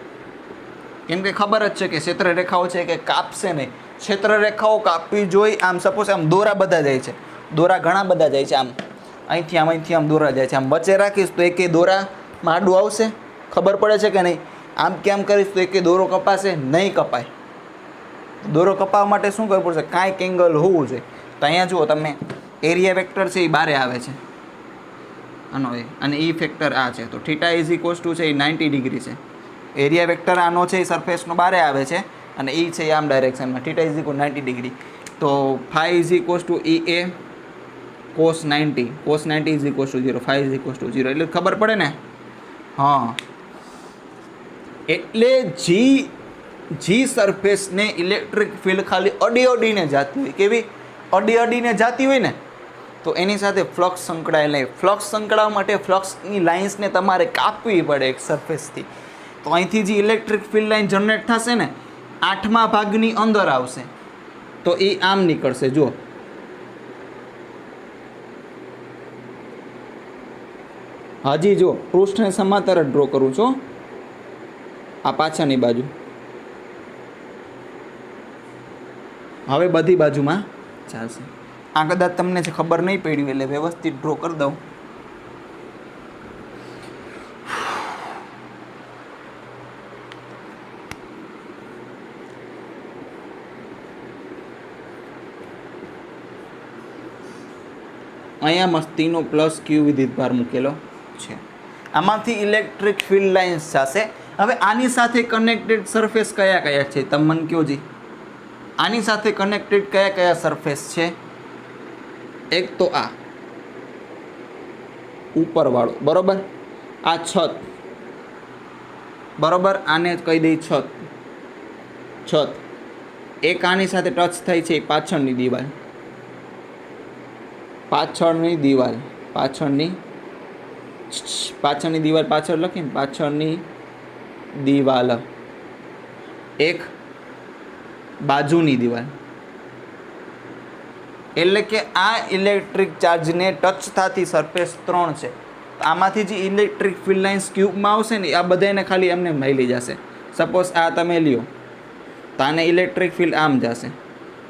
કેમ કે ખબર જ છે કે ક્ષેત્ર રેખાઓ છે કે કાપશે નહીં. ક્ષેત્ર રેખાઓ કાપવી જોઈએ. આમ સપોઝ આમ દોરા બધા જાય છે, દોરા ઘણા બધા જાય છે, આમ અહીંથી આમ દોરા જાય છે. આમ વચ્ચે રાખીશ તો એકે દોરામાં આડું આવશે? ખબર પડે છે કે નહીં? આમ કેમ કરીશ તો એકે દોરો કપાશે નહીં? કપાય. દોરો કપાવવા માટે શું કરવું પડશે? કાંઈક એંગલ હોવું જોઈએ. તો અહીંયા જુઓ તમે, એરિયા વેક્ટર છે એ બારે આવે છે આનો એ, અને ઈ ફેક્ટર આ છે. તો થીટા ઇઝ ઇક્વલ્સ ટુ છે એ 90 ડિગ્રી છે. એરિયા વેક્ટર આનો છે એ સરફેસનો બારે આવે છે અને ઈ છે આમ ડાયરેક્શનમાં. Theta is equal 90 degree. તો phi is equals to E A cos 90. cos 90 is equals to 0. Phi is equals to 0. એટલે ખબર પડે ને? હા, એટલે જી સરફેસને ઇલેક્ટ્રિક ફિલ્ડ ખાલી અડીને જાતી હોય, કેવી અડીને જાતી હોય ને, તો એની સાથે ફ્લક્સ સંકળાયેલ નહીં. ફ્લક્સ સંકળાવવા માટે ફ્લક્સની લાઇન્સને તમારે કાપવી પડે એક સરફેસથી. તો અહીંથી જે ઇલેક્ટ્રિક ફિલ્ડ લાઇન જનરેટ થશે ને, 8મા ભાગની અંદર આવશે તો એ આમ નીકળશે. જુઓ, હજી જો પૃષ્ઠને સમાંતર જ ડ્રો કરું છું. આ પાછળની બાજુ, હવે બધી બાજુમાં ચાલશે. આ કદાચ તમને જે ખબર નહીં પડી એટલે વ્યવસ્થિત ડ્રો કરી દઉં. અહીંયા મસ્તીનો પ્લસ ક્યુ વિદ્યુતભાર મૂકેલો છે. આમાંથી ઇલેક્ટ્રિક ફિલ્ડ લાઇન્સ થશે. હવે આની સાથે કનેક્ટેડ સરફેસ કયા કયા છે તમે મને કહો જી. આની સાથે કનેક્ટેડ કયા કયા સરફેસ છે? એક તો આ ઉપરવાળો, બરોબર, આ છત, બરોબર, આને કહી દઈ છત. એક આની સાથે ટચ થાય છે પાછળની દિવાલ, પાછળની દિવાલ પાછળ લખીને પાછળની દિવાલ. એક બાજુની દિવાલ. એટલે કે આ ઇલેક્ટ્રિક ચાર્જને ટચ થતી સરફેસ 3 છે. આમાંથી જે ઇલેક્ટ્રિક ફિલ્ડ લાઇન્સ ક્યુબમાં આવશે ને આ બધાને ખાલી એમને મળી જશે. સપોઝ આ તમે લ્યો તો આને ઇલેક્ટ્રિક ફિલ્ડ આમ જશે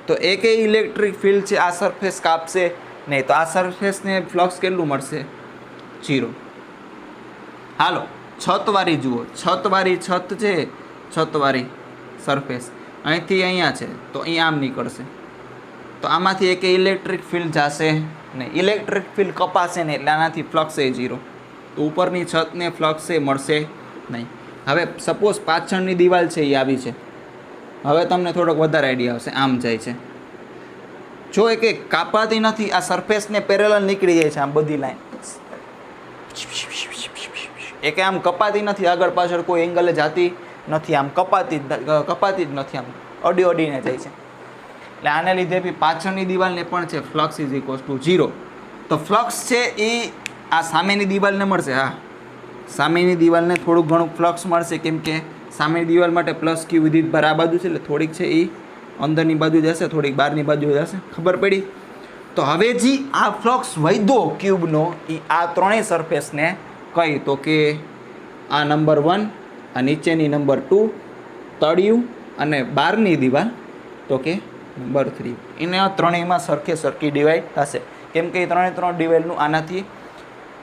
તો એકે ઇલેક્ટ્રિક ફિલ્ડ છે આ સરફેસ કાપશે નહીં. તો આ સરફેસને ફ્લક્સ કેટલું મળશે? 0. હાલો છતવાળી જુઓ, છતવાળી છત છે, છતવાળી સરફેસ અહીંથી અહીંયા છે તો અહીં આમ નીકળશે તો આમાંથી એક ઇલેક્ટ્રિક ફિલ્ડ જશે નહીં. ઇલેક્ટ્રિક ફિલ્ડ કપાશે ને એટલે આનાથી ફ્લક્સ એ 0. તો ઉપરની છતને ફ્લક્સ એ મળશે નહીં. હવે સપોઝ પાછળની દિવાલ છે એ આવી છે. હવે તમને થોડોક વધારે આઈડિયા આવશે. આમ જાય છે, જો એક કાપાતી નથી, આ સરફેસને પેરેલલ નીકળી જાય છે આમ બધી લાઈન. એક આમ કપાતી નથી, આગળ પાછળ કોઈ એંગલે જાતી નથી, આમ કપાતી જ નથી, આમ અડીને જાય છે. એટલે આને લીધે બી પાછળની દિવાલને પણ છે ફ્લક્સ ઇઝ ઇક્વલ્સ ટુ 0. તો ફ્લક્સ છે એ આ સામેની દિવાલને મળશે. હા, સામેની દિવાલને થોડુંક ઘણું ફ્લક્સ મળશે કેમ કે સામેની દિવાલ માટે પ્લસ ક્યુ વિદ્યુતભાર આ બાજુ છે એટલે થોડીક છે એ અંદરની બાજુ જશે, થોડીક બહારની બાજુ જશે. ખબર પડી? તો હવે જે આ ફ્લક્સ વધ્યો ક્યુબનો એ આ ત્રણેય સરફેસને કઈ તો કે આ નંબર 1, આ નીચેની નંબર 2, તળિયું અને બહારની દિવાલ તો કે નંબર 3, એને આ ત્રણેયમાં સરખી ડિવાઈડ થશે કેમ કે એ ત્રણ દિવાલનું આનાથી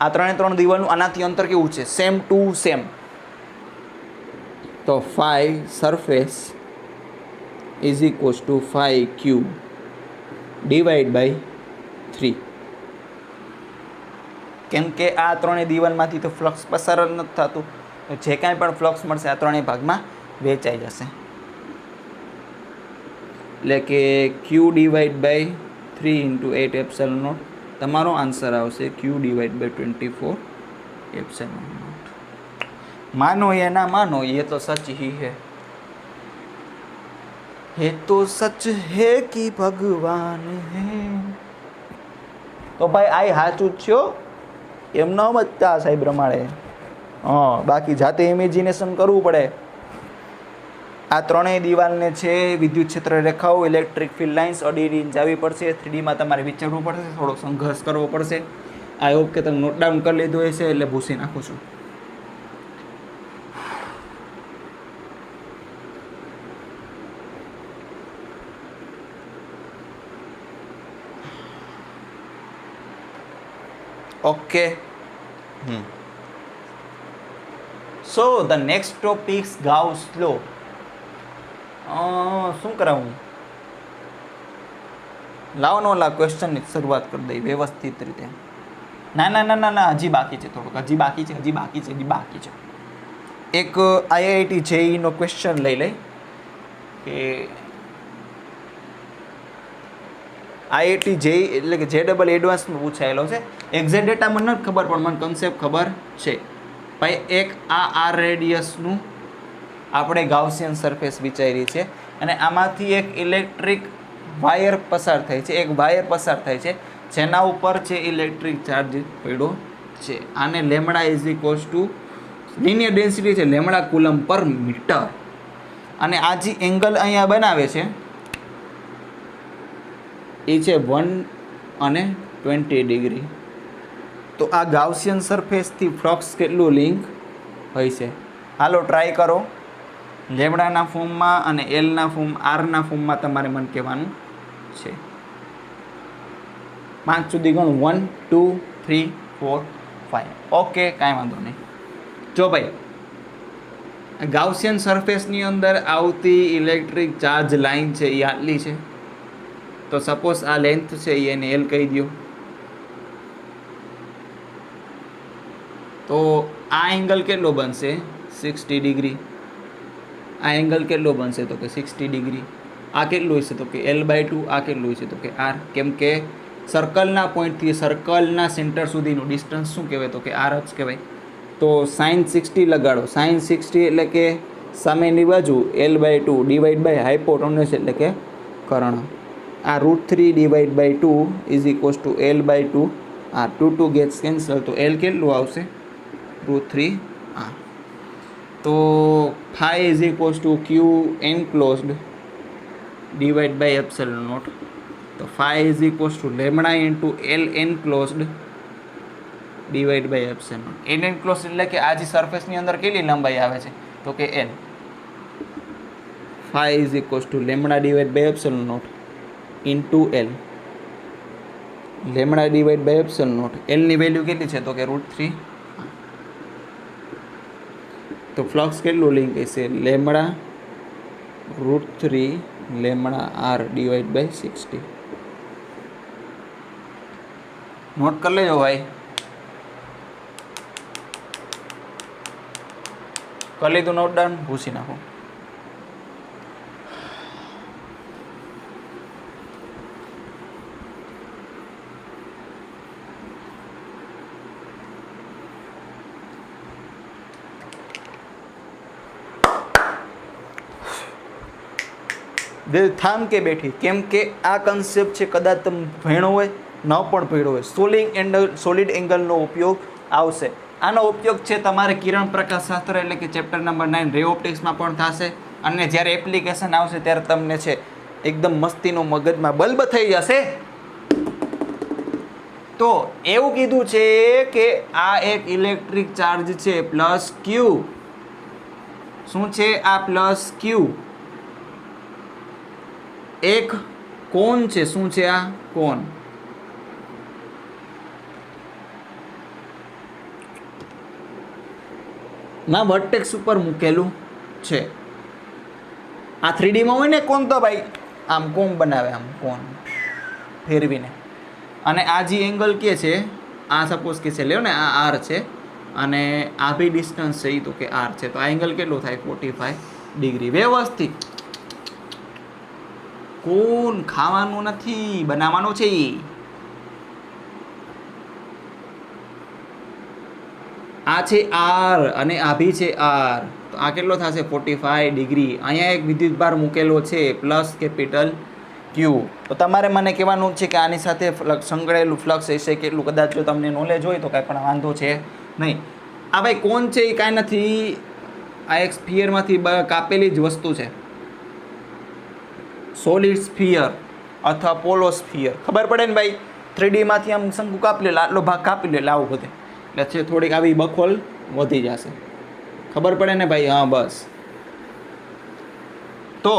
આ ત્રણ દિવાલનું આનાથી અંતર કેવું છે? Same to same. તો phi surface is equals to phi cube divide by 3. કેમ કે આ ત્રણેય દિવાલમાંથી તો ફ્લક્સ પસાર જ નથી થતું, જે કાંઈ પણ ફ્લક્સ મળશે આ ત્રણેય ભાગમાં વેચાઈ જશે. એટલે કે Q divide by 3 into 8 epsilon naught. તમારો આન્સર આવશે Q divide by 24 epsilon naught. मानो या ना मानो ये तो सच ही है, ये तो सच है कि भगवान है. तो भाई आई हाचू छो एम न बच्चा साहेब रमाड़े બાકી જાતે ઇમેજિનેશન કરવું પડે. આ ત્રણેય દિવાલને છે વિદ્યુત ક્ષેત્ર રેખાઓ ઇલેક્ટ્રિક ફિલ્ડ લાઇન્સ અડીને જાવી પડશે. 3Dમાં તમારે વિચારવું પડશે, થોડોક સંઘર્ષ કરવો પડશે. આઈ હોપ કે તમે નોટ ડાઉન કરી લીધું હશે, એટલે ભૂસી નાખું છું. Okay. So the next topics Gauss law. શું કરાવું? લાવો નો લા ક્વેશ્ચનની શરૂઆત કરી દઈ વ્યવસ્થિત રીતે. ના હજી બાકી છે, થોડુંક હજી બાકી છે. એક IIT JEE નો ક્વેશ્ચન લઈ લઈ કે IIT JEE એટલે કે JEE એડવાન્સમાં પૂછાયેલો છે. એક્ઝેક્ટ ડેટા મને નથી ખબર, પણ મને કન્સેપ્ટ ખબર છે. ભાઈ એક આ રેડિયસનું આપણે ગાઉસિયન સરફેસ વિચારી છે, અને આમાંથી એક ઇલેક્ટ્રિક વાયર પસાર થાય છે, જેના ઉપર છે ઇલેક્ટ્રિક ચાર્જ પડ્યો છે. આને lambda is equals two linear density છે લેમડા કુલમ પર મીટર. અને આ જે એંગલ અહીંયા બનાવે છે એ છે 120 ડિગ્રી. તો આ ગાઉસિયન સરફેસથી ફ્લક્સ કેટલું લિંક હોય છે? હાલો ટ્રાય કરો. લેમડાના ફોર્મમાં અને એલના ફોર્મ આરના ફોર્મમાં તમારે મને કહેવાનું છે. 5 સુધી ગણું. 1 2 3 4 5. ઓકે, કાંઈ વાંધો નહીં. જો ભાઈ ગાઉસિયન સરફેસની અંદર આવતી ઇલેક્ટ્રિક ચાર્જ લાઇન છે એ આટલી છે. તો સપોઝ આ લેન્થ છે એને એલ કહી દો. તો આ એંગલ કેટલો બનશે? 60 ડિગ્રી. આ એંગલ કેટલો બનશે? તો કે 60 ડિગ્રી. આ કેટલું હશે? તો કે L/2. આ કેટલું હશે? તો કે R. કેમ કે સર્કલના પોઈન્ટથી સર્કલના સેન્ટર સુધીનું ડિસ્ટન્સ શું કહેવાય? તો કે R જ કહેવાય. તો sin 60 લગાડો. sin 60 એટલે કે સામેની બાજુ L/2 ડિવાઈડ બાય હાઇપોટેન્યુસ એટલે કે કર્ણ. આ √3/2 is equals to L/2 R. 2 gets cancel. તો L કેટલું આવશે? √3 R. તો phi is equals to Q enclosed divide by epsilon naught. તો phi is equals to lambda into L enclosed divide by epsilon naught. L enclosed એટલે કે આ જે સરફેસની અંદર કેટલી લંબાઈ આવે છે? તો કે L. phi is equals to lambda divide by epsilon naught into L. Lambda divide by epsilon naught. L ની વેલ્યુ કેટલી છે? તો કે √3. તો ફ્લક્સ કેટલું લિંક હશે? Lambda √3 lambda R divide by 60. Note કરી લેજો ભાઈ. કરી લીધું નોટ ડાઉન? ભૂસી નાખો. દિલ થામ કે બેઠી. કેમ કે આ કન્સેપ્ટ છે કદાચ તમે ભણ્યો હોય ન પણ ભણ્યો હોય, સોલિડ એંગલનો ઉપયોગ આવશે. આનો ઉપયોગ છે તમારે કિરણ પ્રકાશ શાસ્ત્ર એટલે કે ચેપ્ટર નંબર 9 રે ઓપ્ટિક્સમાં પણ થશે. અને જ્યારે એપ્લિકેશન આવશે ત્યારે તમને છે એકદમ મસ્તીનો મગજમાં બલ્બ થઈ જશે. તો એવું કીધું છે કે આ એક ઇલેક્ટ્રિક ચાર્જ છે પ્લસ Q. શું છે આ પ્લસ Q? એક કોન છે. શું છે આ? કોન. ના વર્ટેક્સ ઉપર મૂકેલું છે. આ 3D માં હોય ને કોન, તો ભાઈ આમ કોણ બનાવે, આમ કોન ફેરવીને. અને આ જે એંગલ કે છે આ સપોઝ કે છે લ્યો ને આ R છે અને આ બી ડિસ્ટન્સ છે એ તો કે R છે. તો આ એંગલ કેટલો થાય? 45 ડિગ્રી. વ્યવસ્થિત. કોણ ખાવાનું નથી, બનાવવાનું છે. આ છે R અને આ બી છે R. તો આ કેટલો થશે? 45 ડિગ્રી. અહીંયા એક વિદ્યુતભાર મૂકેલો છે પ્લસ કેપિટલ Q. તો તમારે મને કહેવાનું છે કે આની સાથે સંકળાયેલું ફ્લક્સ હશે કેટલું. કદાચ જો તમને નોલેજ હોય તો કાંઈ પણ વાંધો છે નહીં. આ ભાઈ કોણ છે એ કાંઈ નથી, આ એક સ્ફિયરમાંથી કાપેલી જ વસ્તુ છે. સોલિડ સ્ફિયર અથવા પોલો સ્ફિયર, ખબર પડે ને ભાઈ. 3D માંથી આમ શંકુ કાપી લે, આટલો ભાગ કાપી લે, આવું બધે એટલે છે થોડીક આવી બખોલ વધી જશે. ખબર પડે ને ભાઈ? હા બસ. તો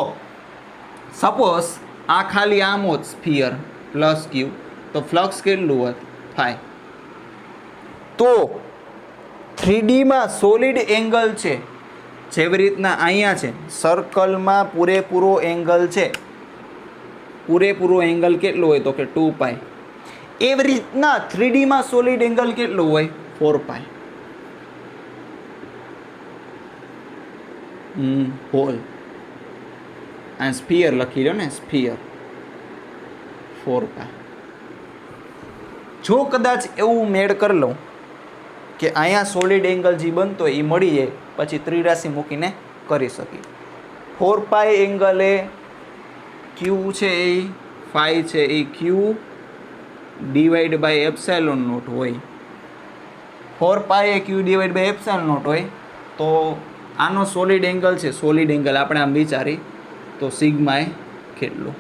સપોઝ આ ખાલી આમ હોત સ્ફિયર પ્લસ ક્યુ, તો ફ્લક્સ કેટલું હોત? 5. તો 3D માં સોલિડ એંગલ છે, જેવી રીતના અહીંયા છે સર્કલમાં પૂરેપૂરો એંગલ છે, પૂરેપૂરો એંગલ કેટલો હોય? તો કે 2π. એવી રીતના 3D માં સોલિડ એંગલ કેટલો હોય? 4π. હોલ આ સ્ફિયર લખી લો ને, સ્ફિયર 4π. જો કદાચ એવું મેળ કરી લઉં કે અહીંયા સોલિડ એંગલ જે બનતો એ મળી જાય, પછી ત્રિરાશિ મૂકીને કરી શકીએ. 4π એંગલ એ ક્યુ છે એ 5 છે એ ક્યુ ડિવાઈડ બાય એપ્સાઇલોન નોટ હોય. 4π એ ક્યુ ડિવાઈડ બાય એપ્સાઇલોન નોટ હોય. તો આનો સોલિડ એંગલ છે, સોલિડ એંગલ આપણે આમ વિચારી તો સિગ્મા એ કેટલું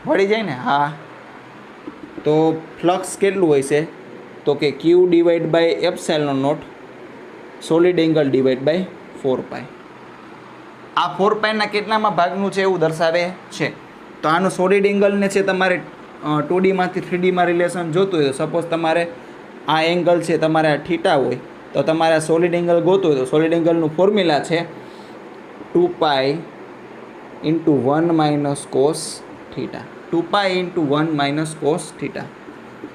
મળી જાય ને? હા. તો ફ્લક્સ કેટલું હોય છે? તો કે Q divide by epsilon naught solid angle divide by 4π. આ 4π ના કેટલામાં ભાગનું છે એવું દર્શાવે છે. તો આનું સોલિડ એંગલને છે તમારે 2D માંથી 3D માં રિલેશન જોતું હોય, તો સપોઝ તમારે આ એંગલ છે તમારે આ થીટા હોય, તો તમારે આ સોલિડ એંગલ ગોતવું હોય તો સોલિડ એંગલનું ફોર્મ્યુલા છે 2π × 1 - cos θ. 2π × 1 - cos θ.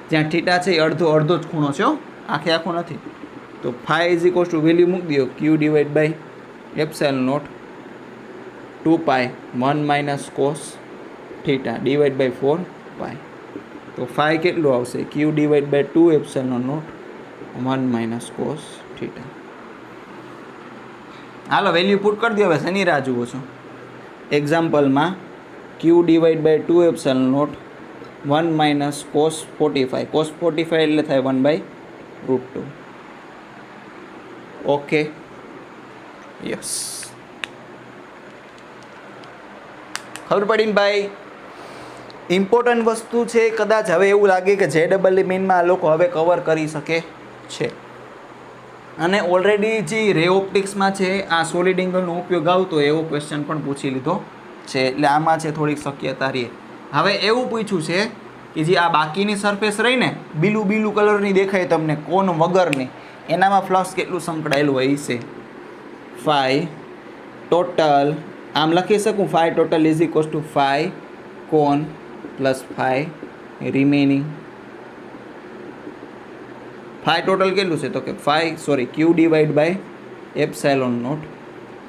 જ્યાં થીટા છે એ અડધો અડધો જ ખૂણો છે, આખે આખો નથી. તો ϕ વેલ્યુ મૂકી દો Q divide by epsilon naught 2π 1 - cos θ divide by 4π. તો ϕ કેટલું આવશે? Q divide by 2 epsilon naught 1 - cos θ. હાલો વેલ્યુ પુટ કરી દો. હવે શેની રાહ જુઓ છો? એક્ઝામ્પલમાં Q divide by 2 epsilon naught 1 - cos 45. cos 45 એટલે થાય 1/√2. Okay, yes. ખબર પડી ને ભાઈ? ઇમ્પોર્ટન્ટ વસ્તુ છે. કદાચ હવે એવું લાગે કે JEE મેઇનમાં આ લોકો હવે કવર કરી શકે છે. અને ઓલરેડી જે રે ઓપ્ટિક્સમાં છે આ સોલિડ એંગલનો ઉપયોગ આવતો એવો ક્વેશ્ચન પણ પૂછી લીધો છે, એટલે આમાં છે થોડીક શક્યતા રહે. હવે એવું પૂછ્યું છે કે જે આ બાકીની સરફેસ રહી ને બીલું બીલું કલરની દેખાય તમને કોન વગરની, એનામાં ફ્લક્સ કેટલું સંકળાયેલું હોય છે? ફાઈ ટોટલ, આમ લખી શકું phi total is equals to phi cone plus phi remaining. Phi total કેટલું છે? તો કે Q divide by epsilon naught.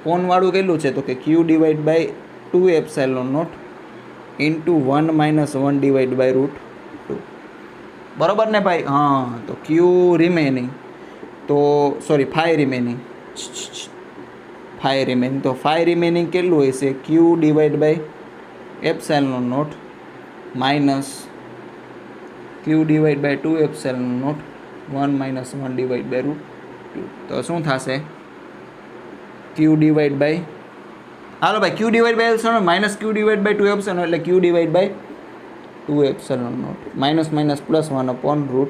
કોનવાળું કેટલું છે? તો કે Q divide by 2 epsilon naught into 1 - 1 divide by √2. બરોબર ને ભાઈ? હા. તો ક્યુ રિમેનિંગ, તો ફાઈ રિમેનિંગ, તો ફાઈ રિમેનિંગ કેટલું હોય છે? Q divide by epsilon naught minus Q divide by 2 epsilon naught 1 - 1 divide by √2. તો શું થશે? ક્યુ ડિવાઈડ બાય, હાલો ભાઈ, Q divide by epsilon minus Q divide by 2 epsilon એટલે Q divide by 2 epsilon naught minus minus plus 1/√2.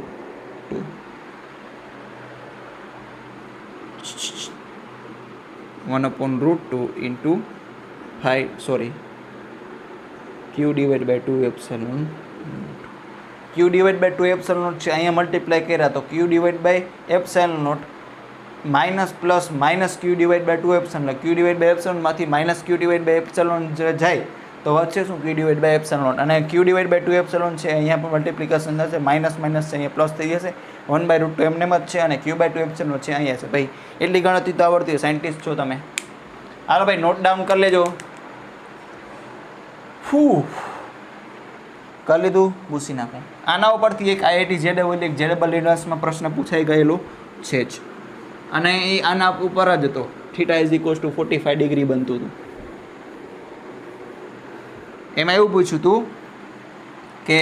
1/√2 into Q divide by 2 epsilon. Q divide by 2 epsilon naught છે, અહીંયા multiply કર્યા તો Q divide by epsilon naught minus plus minus Q divide by 2 epsilon. Q divide by એપ્સાઇલોનમાંથી minus Q divide by epsilon જાય તો વચ્ચે શું? Q divide by epsilon naught. અને Q divide by 2 epsilon છે, અહીંયા પણ મલ્ટીપ્લિકેશન થશે, માઇનસ માઇનસ છે અહીંયા પ્લસ થઈ જશે, 1/√2 એમને જ છે, અને ક્યુ બાય 2 એપ્સાઇલોન છે અહીંયા છે. ભાઈ એટલી ગણતરી તો આવડતી હોય, સાયન્ટિસ્ટ છો તમે. હાલો ભાઈ નોટ ડાઉન કરી લેજો. કરી લીધું? ભૂસી નાખું. આના ઉપરથી એક IIT JEE એડવાન્સમાં પ્રશ્ન પૂછાઈ ગયેલો છે જ, અને એ આના ઉપર જ હતો. θ ઇઝ ઇક્વલ્સ ટુ 45 ડિગ્રી બનતું હતું. એમાં એવું પૂછ્યું હતું કે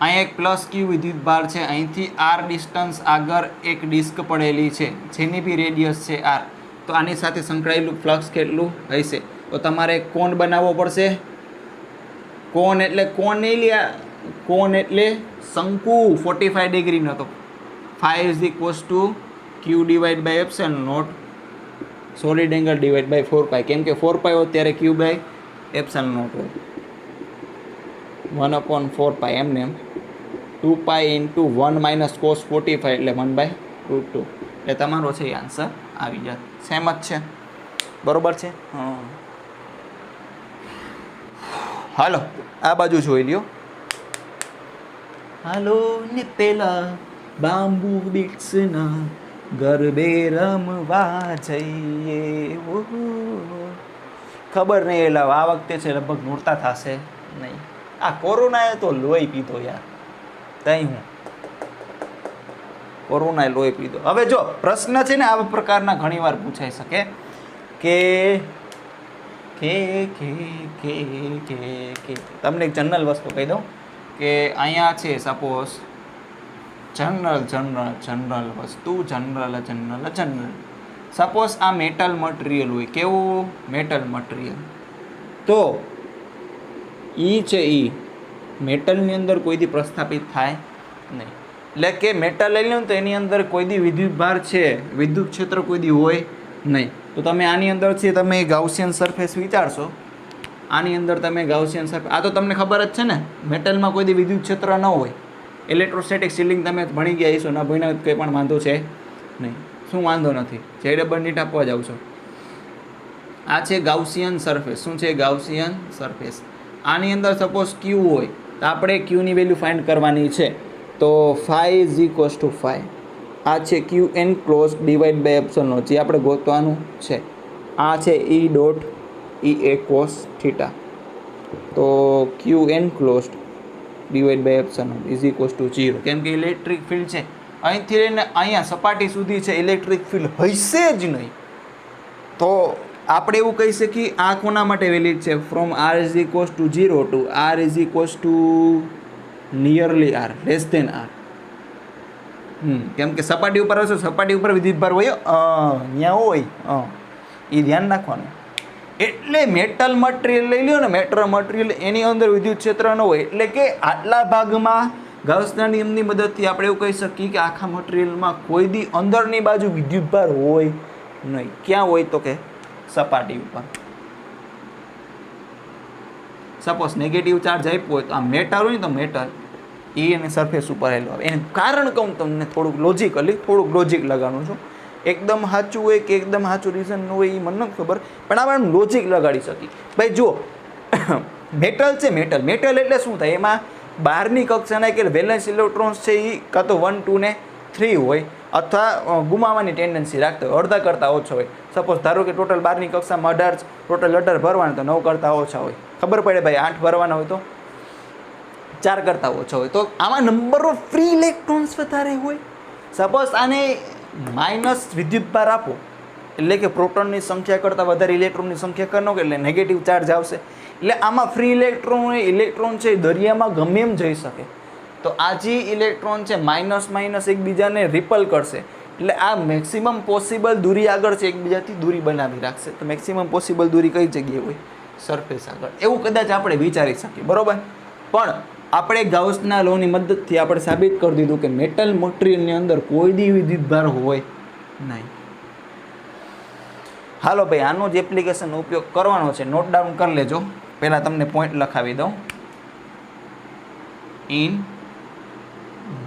અહીંયા એક પ્લસ ક્યુ વિદ્યુત ભાર છે, અહીંથી આર ડિસ્ટન્સ આગળ એક ડિસ્ક પડેલી છે જેની બી રેડિયસ છે આર. તો આની સાથે સંકળાયેલું ફ્લક્સ કેટલું હશે? તો તમારે કોણ બનાવવો પડશે. કોણ એટલે કોણ નહીં લ્યા, કોણ એટલે શંકુ 45 ડિગ્રીનો. તો phi is equals to Q divide by epsilon naught solid angle divide by 4 pi. કેમ કે 4 પાઈ હોય ત્યારે ક્યુ બાય એપ્સિલોન નોટ હોય 1/4 પાઈ એમને એમ 2 પાઈ ઇન્ટુ 1 માઇનસ કોસ 45 એટલે 1/√2. એટલે તમારો છે એ આન્સર આવી જાય. સેમ જ છે, બરોબર છે. હાલો આ બાજુ જોઈ લ્યો. હાલો ને પેલા બાંબુ બિટ્સના ગરબે રમવા જઈએ. ખબર નહીં એટલે આ વખતે છે લગભગ નોરતા થશે નહીં. આ કોરોનાએ તો લોહી પીધો યાર. તઈ હું કોરોનાએ લોહી પીધો. હવે જો પ્રશ્ન છે ને આવા પ્રકારના ઘણીવાર પૂછાઈ શકે કે તમને એક જનરલ વસ્તુ કહી દઉં કે અહીંયા છે સપોઝ જનરલ વસ્તુ જનરલ સપોઝ આ મેટલ મટીરિયલ હોય. કેવું મેટલ મટીરિયલ? તો ઈ છે ઈ મેટલની અંદર કોઈ દી પ્રસ્થાપિત થાય નહીં. એટલે કે મેટલ લઈ લો તો એની અંદર કોઈ દી વિદ્યુત ભાર છે, વિદ્યુત ક્ષેત્ર કોઈ દી હોય નહીં. તો તમે આની અંદર છે તમે ગાઉસિયન સરફેસ વિચારશો, આની અંદર તમે ગાઉસિયન સરફેસ, આ તો તમને ખબર જ છે ને મેટલમાં કોઈ દી વિદ્યુત ક્ષેત્ર ન હોય. ઇલેક્ટ્રોસ્ટેટિક સીલિંગ તમે ભણી ગયા હશો, ન ભણ્યા કંઈ પણ વાંધો છે નહીં. શું વાંધો નથી, જે ડબલ નીટ આપવા જાવ છો. આ છે ગાઉસિયન સરફેસ. શું છે? Gaussian surface. આની અંદર સપોઝ ક્યુ હોય તો આપણે ક્યુની વેલ્યુ ફાઇન્ડ કરવાની છે. તો phi is equals to phi. આ છે Q enclose divide by epsilon naught, જે આપણે ગોતવાનું છે. આ છે E dot E A cos theta. તો Q enclose divide by epsilon naught is equals to 0. કેમ કે ઇલેક્ટ્રિક ફિલ્ડ છે અહીંથી લઈને અહીંયા સપાટી સુધી છે, ઇલેક્ટ્રિક ફિલ્ડ હશે જ નહીં. તો આપણે એવું કહી શકીએ આ કોના માટે વેલિડ છે? From R is equals to 0 to R is equals to nearly R less than R. કેમ કે સપાટી ઉપર હશે, સપાટી ઉપર વિદ્યુતભાર હોય ત્યાં હોય એ ધ્યાન રાખવાનું. એટલે મેટલ મટીરિયલ લઈ લ્યો ને, મેટલ મટીરિયલ એની અંદર વિદ્યુત ક્ષેત્ર ન હોય. એટલે કે આટલા ભાગમાં ગાઉસના નિયમની મદદથી આપણે એવું કહી શકીએ કે આખા મટીરિયલમાં કોઈ દી અંદરની બાજુ વિદ્યુતભાર હોય નહીં. ક્યાં હોય? તો કે સપાટી ઉપર. સપોઝ નેગેટિવ ચાર્જ આપ્યો હોય તો આ મેટલ હોય ને, તો મેટલ એ એને સરફેસ ઉપર આવેલો આવે. એનું કારણ કહું તમને થોડુંક લોજિક લગાડું છું. એકદમ સાચું હોય કે એકદમ સાચું રીઝન ન હોય એ મને નથી ખબર, પણ આપણે લોજિક લગાડી શકીએ. ભાઈ જુઓ મેટલ છે, મેટલ એટલે શું થાય? એમાં બહારની કક્ષાના કે વેલેન્સ ઇલેક્ટ્રોન્સ છે એ કાં તો 1, 2 ને 3 હોય અથવા ગુમાવવાની ટેન્ડન્સી રાખતા હોય, અડધા કરતાં ઓછો હોય. સપોઝ ધારો કે ટોટલ બહારની કક્ષામાં 18 ભરવાના તો 9 કરતાં ઓછા હોય. ખબર પડે ભાઈ 8 ભરવાના હોય તો 4 કરતાં ઓછો હોય. તો આમાં નંબર ઓફ ફ્રી ઇલેક્ટ્રોન્સ વધારે હોય. સપોઝ આને માઇનસ વિદ્યુતભાર આપો એટલે કે પ્રોટોનની સંખ્યા કરતાં વધારે ઇલેક્ટ્રોનની સંખ્યા કરનો એટલે નેગેટિવ ચાર્જ આવશે. એટલે આમાં ફ્રી ઇલેક્ટ્રોન છે દરિયામાં ગમે એમ જઈ શકે. તો આ જે ઇલેક્ટ્રોન છે માઇનસ એકબીજાને રિપલ કરશે. એટલે આ મેક્સિમમ પોસિબલ દૂરી આગળ છે એકબીજાથી દૂરી બનાવી રાખશે. તો મેક્સિમમ પોસિબલ દૂરી કઈ જગ્યાએ હોય? સરફેસ આગળ. એવું કદાચ આપણે વિચારી શકીએ, બરોબર. પણ આપણે ગાઉસના લોની મદદથી આપણે સાબિત કરી દીધું કે મેટલ મટીરિયલની અંદર કોઈ દી વિદ્યુતભાર હોય નહીં. હાલો ભાઈ, આનો જ એપ્લિકેશનનો ઉપયોગ કરવાનો છે, નોટ ડાઉન કરી લેજો. પહેલાં તમને પોઈન્ટ લખાવી દઉં. In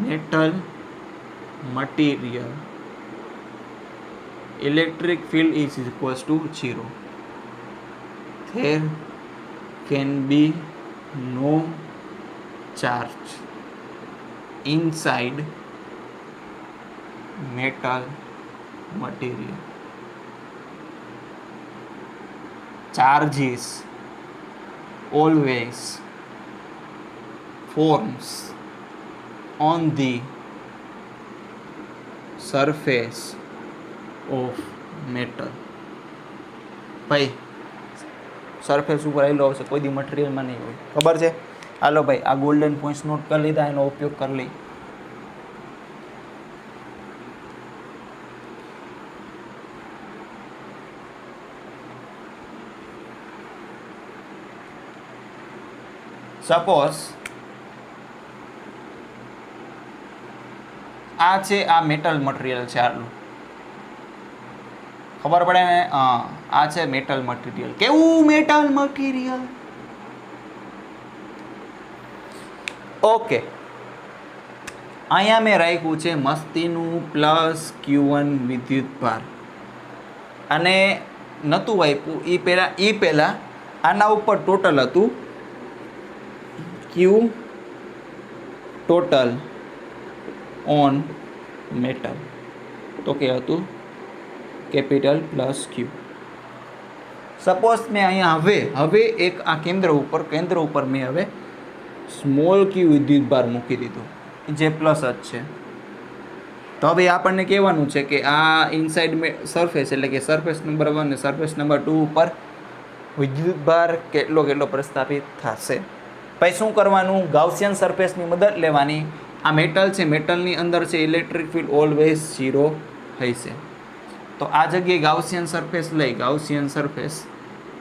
metal material electric field is equals to 0. There can be no charge inside metal material. Charges always forms on the surface of metal. ભાઈ સરફેસ ઉપર આવેલો હશે, કોઈ દી મટીરિયલમાં નહીં હોય. ખબર છે? હાલો ભાઈ, આ ગોલ્ડન પોઈન્ટ્સ નોટ કરી લીધા, એનો ઉપયોગ કરી લઈ. સપોઝ આ છે, આ મેટલ મટીરિયલ છે, આટલું ખબર પડે ને? આ છે મેટલ મટીરિયલ. કેવું મેટલ મટીરિયલ? ઓકે, અહીંયા મેં રાખ્યું છે મસ્તીનું +Q1 વિદ્યુત ભાર, અને નહોતું આપ્યું એ પહેલાં આના ઉપર ટોટલ હતું Q ટોટલ ઓન મેટલ, તો કે હતું કેપિટલ +Q. સપોઝ મેં અહીંયા હવે એક આ કેન્દ્ર ઉપર મેં હવે સ્મોલ q વિદ્યુત ભાર મૂકી દીધો, જે પ્લસ જ છે. તો હવે આપણને કહેવાનું છે કે આ ઇનસાઇડ સરફેસ એટલે કે સરફેસ નંબર 1 અને સરફેસ નંબર 2 ઉપર વિદ્યુત ભાર કેટલો પ્રસ્થાપિત થશે. પછી શું કરવાનું? ગાઉસિયન સરફેસની મદદ લેવાની. આ મેટલ છે, મેટલની અંદર છે ઇલેક્ટ્રિક ફિલ્ડ ઓલવેઝ 0 હશે. તો આ જગ્યાએ ગાઉસિયન સરફેસ લઈ, ગાઉસિયન સરફેસ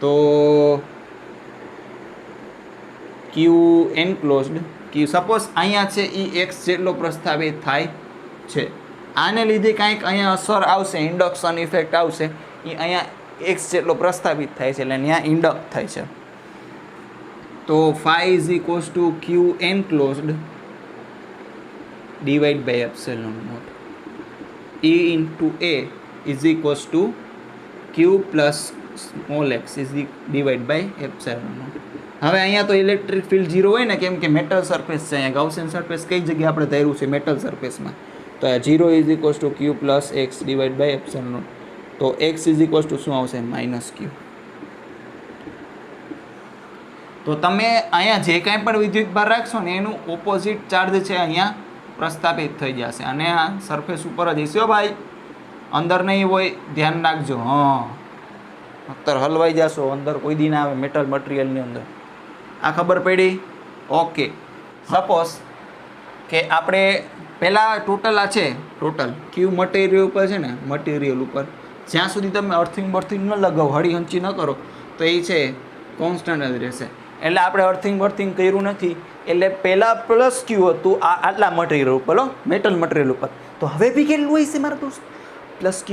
તો Q એન્ક્લોઝડ Q સપોઝ અહીંયા છે એ x જેટલો પ્રસ્થાપિત થાય છે. આને લીધે કાંઈક અહીંયા અસર આવશે, ઇન્ડક્શન ઇફેક્ટ આવશે, એ અહીંયા x જેટલો પ્રસ્થાપિત થાય છે એટલે ત્યાં ઇન્ડક્ટ થાય છે. તો phi = Q enclosed / ε0 E into A = Q plus small x / ε0. હવે અહીંયા તો ઇલેક્ટ્રિક ફિલ્ડ 0 હોય ને, કેમ કે મેટલ સરફેસ છે. અહીંયા ગાઉસિયન સરફેસ કઈ જગ્યાએ આપણે ધાર્યું છે? મેટલ સરફેસમાં. તો આ 0 = Q plus x / ε0. તો x = શું આવશે? -Q. તો તમે અહીંયા જે કાંઈ પણ વિદ્યુત ભાર રાખશો ને એનું ઓપોઝિટ ચાર્જ છે અહીંયા પ્રસ્થાપિત થઈ જશે, અને આ સરફેસ ઉપર જ હશે ભાઈ, અંદર નહીં હોય, ધ્યાન રાખજો. અત્યારે હલવાઈ જશો, અંદર કોઈ દી ના આવે મેટલ મટીરિયલની અંદર. આ ખબર પડી? ઓકે. સપોઝ કે આપણે પહેલાં ટોટલ આ છે, ટોટલ ક્યુ મટીરિયલ ઉપર છે ને, મટીરિયલ ઉપર જ્યાં સુધી તમે અર્થિંગ ન લગાવો, હળી હંચી ન કરો, તો એ છે કોન્સ્ટન્ટ જ રહેશે. એટલે આપણે અર્થિંગ કર્યું નથી, એટલે પહેલાં +Q હતું આટલા મટીરિયલ ઉપર, મેટલ મટીરિયલ ઉપર. તો હવે બી કેટલું હોય છે મારા દોસ્ત? +Q.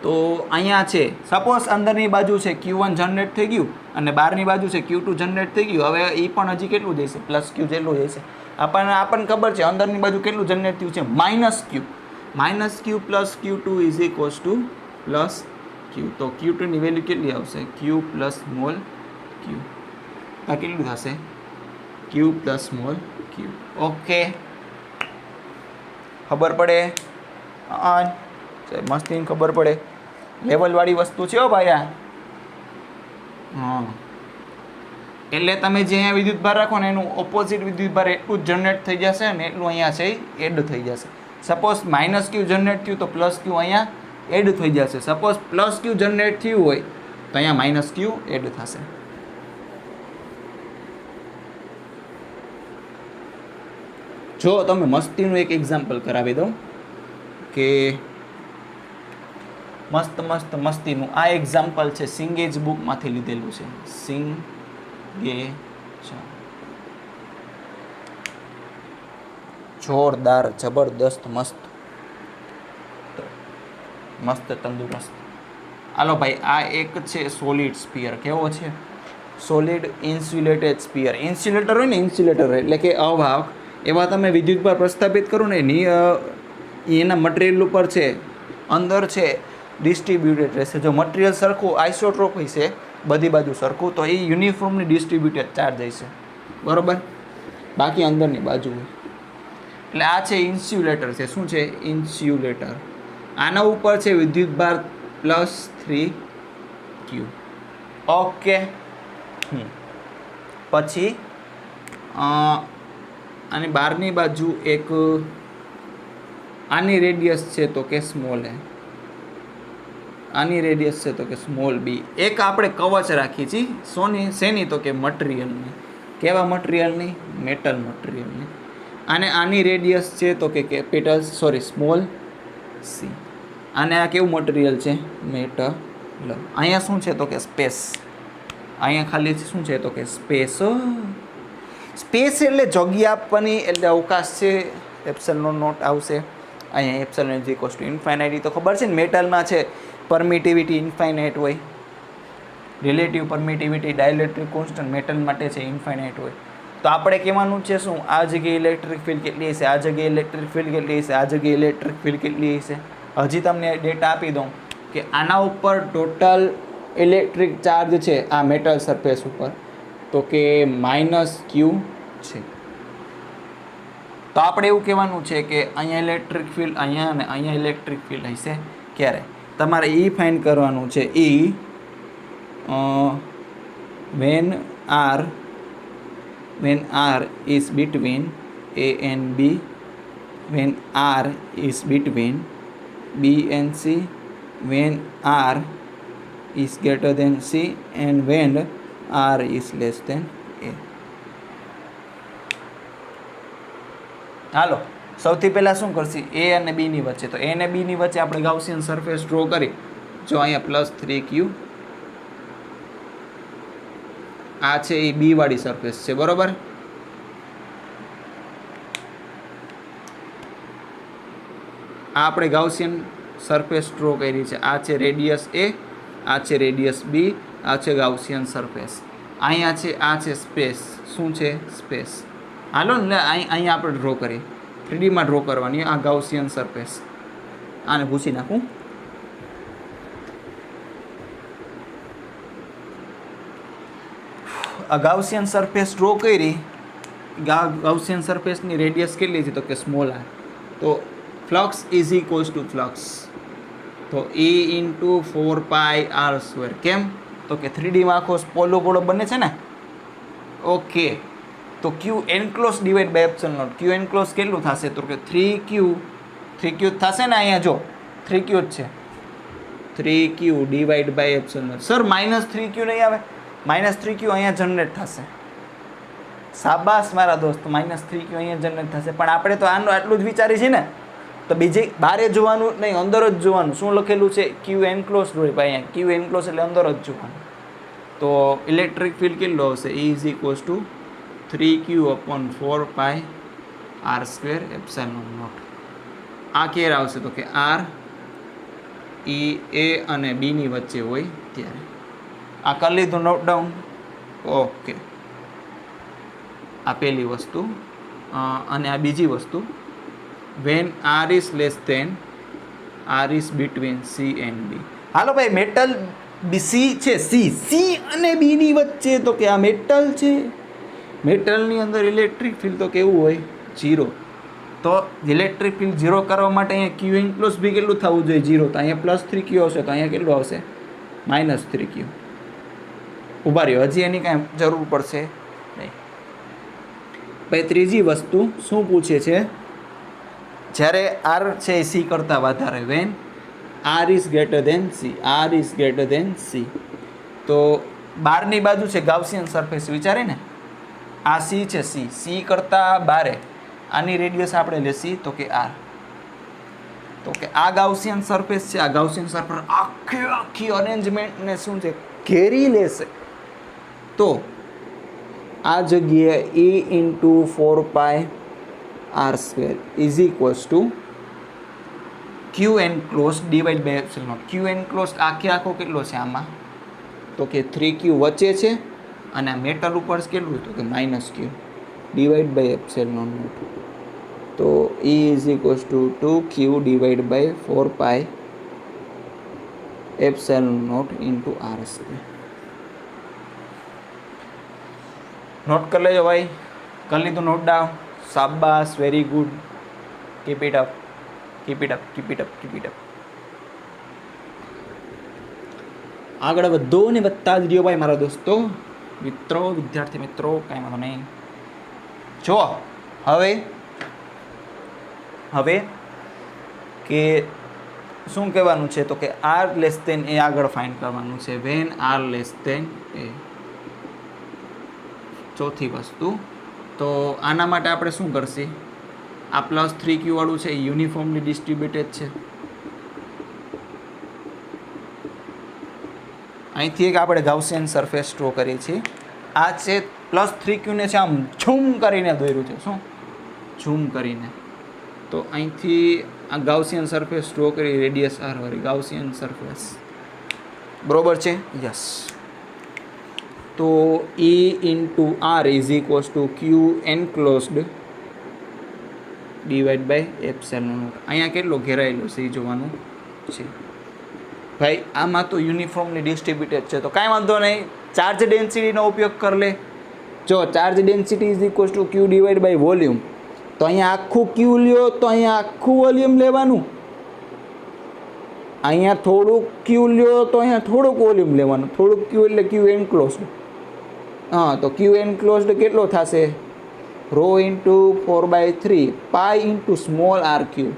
તો અહીંયા છે સપોઝ અંદરની બાજુ છે Q1 જનરેટ થઈ ગયું અને બહારની બાજુ છે Q2 જનરેટ થઈ ગયું. હવે એ પણ હજી કેટલું જશે? +Q જેટલું જશે. આપણને ખબર છે અંદરની બાજુ કેટલું જનરેટ થયું છે? -Q. -Q + Q2 = +Q. તો Q2 ની વેલ્યુ કેટલી આવશે? Q + small q. આ કેટલું થશે? Q + small q. ઓકે, ખબર પડે? મસ્તીને ખબર પડે. લેવલવાળી વસ્તુ છે હો ભાઈ આ. એટલે તમે જે અહીંયા વિદ્યુત ભાર રાખો ને એનું ઓપોઝિટ વિદ્યુત ભાર એટલું જ જનરેટ થઈ જશે અને એટલું અહીંયા છે એડ થઈ જશે. સપોઝ -Q જનરેટ થયું તો +Q અહીંયા એડ થઈ જશે. સપોઝ +Q જનરેટ થયું હોય તો અહીંયા -Q એડ થશે. જો તમે મસ્તીનું એક એક્ઝામ્પલ કરાવી દઉં કે મસ્તીનું આ એક્ઝામ્પલ છે સિંગેજ બુકમાંથી લીધેલું છે. સિંગેજ જોરદાર, જબરદસ્ત, મસ્ત તંદુરસ્ત. હાલો ભાઈ, આ એક છે સોલિડ સ્ફિયર. કેવો છે? Solid insulated sphere. ઇન્સ્યુલેટર હોય ને, ઇન્સ્યુલેટર એટલે કે અવાહક, એવા તમે વિદ્યુત ભાર પ્રસ્થાપિત કરો ને એના મટીરિયલ ઉપર છે, અંદર છે ડિસ્ટ્રીબ્યુટેડ રહેશે. જો મટીરિયલ સરખું આઇસોટ્રોપ હશે, બધી બાજુ સરખું, તો એ યુનિફોર્મલી ડિસ્ટ્રીબ્યુટેડ ચાર્જ હશે, બરાબર? બાકી અંદરની બાજુ હોય. એટલે આ છે ઇન્સ્યુલેટર છે. શું છે? ઇન્સ્યુલેટર. આના ઉપર છે વિદ્યુત ભાર +3Q. ઓકે. પછી આની બહારની બાજુ એક આની રેડિયસ છે તો કે સ્મોલ એ, આની રેડિયસ છે તો કે સ્મોલ બી. એક આપણે કવચ રાખી છીએ શેની? તો કે મટીરિયલની. કેવા મટીરિયલની? મેટલ મટીરિયલની. અને આની રેડિયસ છે તો કે કેપિટલ સ્મોલ સી. અને આ કેવું મટીરિયલ છે? મેટલ. અહીંયા શું છે તો કે સ્પેસ. અહીંયા ખાલી શું છે તો કે સ્પેસ. સ્પેસ એટલે જગ્યા આપવાની, એટલે અવકાશ છે. એપ્સિલોન નોટ આવશે. અહીંયા epsilon is equal to infinite. તો ખબર છે ને મેટલમાં છે પરમિટિવિટી ઇન્ફાઇનાઇટ હોય, relative permittivity dielectric constant metal માટે છે ઇન્ફાઇનાઇટ હોય. તો આપણે કહેવાનું છે શું? આ જગ્યાએ ઇલેક્ટ્રિક ફિલ્ડ કેટલી હશે, આ જગ્યાએ ઇલેક્ટ્રિક ફિલ્ડ કેટલી હશે, આ જગ્યાએ ઇલેક્ટ્રિક ફિલ્ડ કેટલી હશે. હજી તમને ડેટા આપી દઉં કે આના ઉપર ટોટલ ઇલેક્ટ્રિક ચાર્જ છે આ મેટલ સરફેસ ઉપર તો કે -q છે. તો આપણે એવું કહેવાનું છે કે અહીંયા ઇલેક્ટ્રિક ફિલ્ડ અહીંયા અને અહીંયા ઇલેક્ટ્રિક ફિલ્ડ હશે ક્યારે? તમારે એ ફાઇન્ડ કરવાનું છે. when r is between a and b, when r is between b and c, when r is greater than c, and when r is less than a. હાલો, સૌથી પહેલાં શું કરશી? a અને b ની વચ્ચે. તો a અને b ની વચ્ચે આપણે ગાઉસિયન સરફેસ ડ્રો કરી. જો અહીંયા +3q આ છે એ બી વાળી સરફેસ છે, બરોબર? આ આપણે ગાઉસિયન સરફેસ ડ્રો કરી છે. આ છે રેડિયસ એ, આ છે રેડિયસ બી, આ છે ગાઉસિયન સરફેસ. અહીંયા છે આ છે સ્પેસ. શું છે? સ્પેસ. હાલો ને અહીંયા આપણે ડ્રો કરીએ. 3Dમાં ડ્રો કરવાની આ ગાઉસિયન સરફેસ. આને ભૂસી નાખું. આ ગાઉસિયન સરફેસ ડ્રો કરી. ગાઉસિયન સરફેસની રેડિયસ કેટલી છે તો કે સ્મોલ આર. તો flux is equals two flux તો E × 4πr². કેમ? તો કે 3Dમાં આખો પોલો પોલો બને છે ને. ઓકે, તો Q enclose divide by epsilon naught. Q enclose કેટલું થશે તો કે 3Q થશે ને. અહીંયા જો 3Q જ છે. 3Q divide by epsilon naught. Sir -3Q નહીં આવે? -3Q અહીંયા જનરેટ થશે. શાબાશ મારા દોસ્ત, -3Q અહીંયા જનરેટ થશે. પણ આપણે તો આનું આટલું જ વિચારી છે ને, તો બીજે બારે જોવાનું નહીં, અંદર જ જોવાનું. શું લખેલું છે? Q એન્ક્લોઝ હોય ભાઈ. અહીંયા Q એન્ક્લોઝ એટલે અંદર જ જોવાનું. તો ઇલેક્ટ્રિક ફિલ્ડ કેટલો આવશે? E is equals to 3Q/4πr² epsilon naught. આ ક્યારે આવશે તો કે R E A અને B ની વચ્ચે હોય ત્યારે. આ કરી લીધું નોટ ડાઉન. ઓકે, આ પહેલી વસ્તુ. અને આ બીજી વસ્તુ, when r is less than r is between c and b. હાલો ભાઈ, મેટલ સી છે. સી અને બી ની વચ્ચે તો કે આ મેટલ છે. મેટલની અંદર ઇલેક્ટ્રિક ફિલ્ડ તો કેવું હોય? 0. તો ઇલેક્ટ્રિક ફિલ્ડ 0 કરવા માટે અહીંયા Q એન્ક્લોઝ બી કેટલું થવું જોઈએ? 0. તો અહીંયા +3Q આવશે. તો અહીંયા કેટલું આવશે? -3Q. ઊભા રહ્યો, હજી એની કાંઈ જરૂર પડશે નહીં. ભાઈ ત્રીજી વસ્તુ શું પૂછે છે? જ્યારે r છે એ c કરતાં વધારે, van r is greater than c, r is greater than c. તો બહારની બાજુ છે ગાઉસિયન સરફેસ, વિચારે ને. આ c છે, c કરતાં બારે. આની રેડિયસ આપણે લેશી તો કે r. તો કે આ ગાઉસિયન સરફેસ છે. આ ગાઉસિયન સરફેસ આખી અરેન્જમેન્ટને શું છે? ઘેરી લેશે. તો આ જગ્યાએ E × 4πr² is equals to Q enclose divide by epsilon naught. Q enclose આખો કેટલો છે આમાં? તો કે 3Q વચ્ચે છે. અને આ મેટલ ઉપર કેટલું? તો કે -Q divide by epsilon naught. તો E is equals to 2Q divide by 4π epsilon naught × r². Note કરી લેજો ભાઈ. કરી લીધું નોટ ડાઉન? શાબાશ, very good. Keep it up, keep it up, keep it up, keep it up. આગળ વધો ને વધતા જ રહ્યો ભાઈ મારા દોસ્તો, મિત્રો, વિદ્યાર્થી મિત્રો, કાંઈ વાંધો નહીં. જો હવે કે શું કહેવાનું છે તો કે r લેસ દેન a આગળ ફાઇન્ડ કરવાનું છે. When r less than a. ચોથી વસ્તુ તો આના માટે આપણે શું કરશે આ +3q વાળું છે એ યુનિફોર્મલી ડિસ્ટ્રીબ્યુટેડ છે અહીંથી એક આપણે ગાઉસિયન સરફેસ ડ્રો કરીએ છીએ આ છે +3q ને છે આમ ઝૂમ કરીને દોર્યું છે શું ઝૂમ કરીને તો અહીંથી આ ગાઉસિયન સરફેસ ડ્રો કરી રેડિયસ r વાળી ગાઉસિયન સરફેસ બરોબર છે યસ તો E into R is equals to Q enclosed divide by epsilon naught અહીંયા કેટલો ઘેરાયેલો છે એ જોવાનું છે ભાઈ આમાં તો યુનિફોર્મલી ડિસ્ટ્રીબ્યુટેડ છે તો કાંઈ વાંધો નહીં ચાર્જ ડેન્સિટીનો ઉપયોગ કરી લે જો charge density is equals to Q divide by volume તો અહીંયા આખું ક્યુ લ્યો તો અહીંયા આખું વોલ્યુમ લેવાનું અહીંયા થોડુંક ક્યુ લ્યો તો અહીંયા થોડુંક વોલ્યુમ લેવાનું થોડુંક ક્યુ એટલે ક્યુ એન્ક્લોઝડ હા તો ક્યુ એન્ક્લોઝડ કેટલો થશે rho into 4/3 pi into small r cube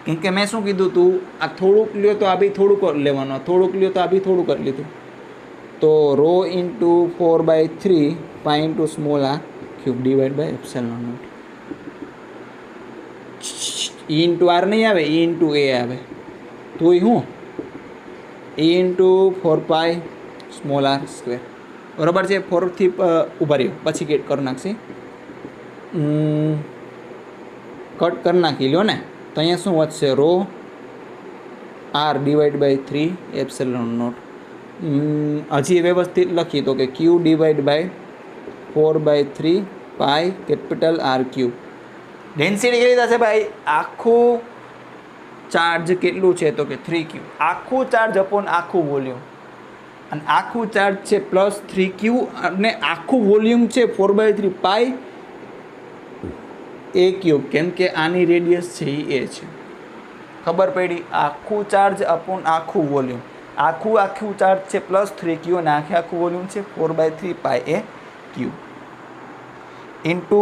કેમ કે મેં શું કીધું તું આ થોડુંક લ્યો તો આ બી થોડુંક લેવાનું થોડુંક લ્યો તો આ બી થોડુંક જ લીધું તો rho into 4/3 pi into small r cube divide by epsilon naught E into r નહીં આવે E ઇન્ટુ એ આવે તો એ શું E ઇન્ટુ 4 પાઈ સ્મોલ આર સ્ક્વેર બરાબર છે 4 થી ઉભા રહ્યો પછી કટ કરી નાખશી કટ કરી નાખી લ્યો ને તો અહીંયા શું વધશે rho R divide by 3 epsilon naught હજી વ્યવસ્થિત લખી તો કે Q divide by 4/3 pi capital R cube density કેટલી થશે ભાઈ આખું ચાર્જ કેટલું છે તો કે 3q આખું ચાર્જ અપોન આખું વોલ્યુમ અને આખું ચાર્જ છે +3q અને આખું વોલ્યુમ છે 4/3 પાઈ એ ક્યુબ કેમ કે આની રેડિયસ છે એ છે ખબર પડી આખું ચાર્જ અપોન આખું વોલ્યુમ આખું ચાર્જ છે +3q અને આખું વોલ્યુમ છે 4/3 પાઈ એ ક્યુબ ઇન્ટુ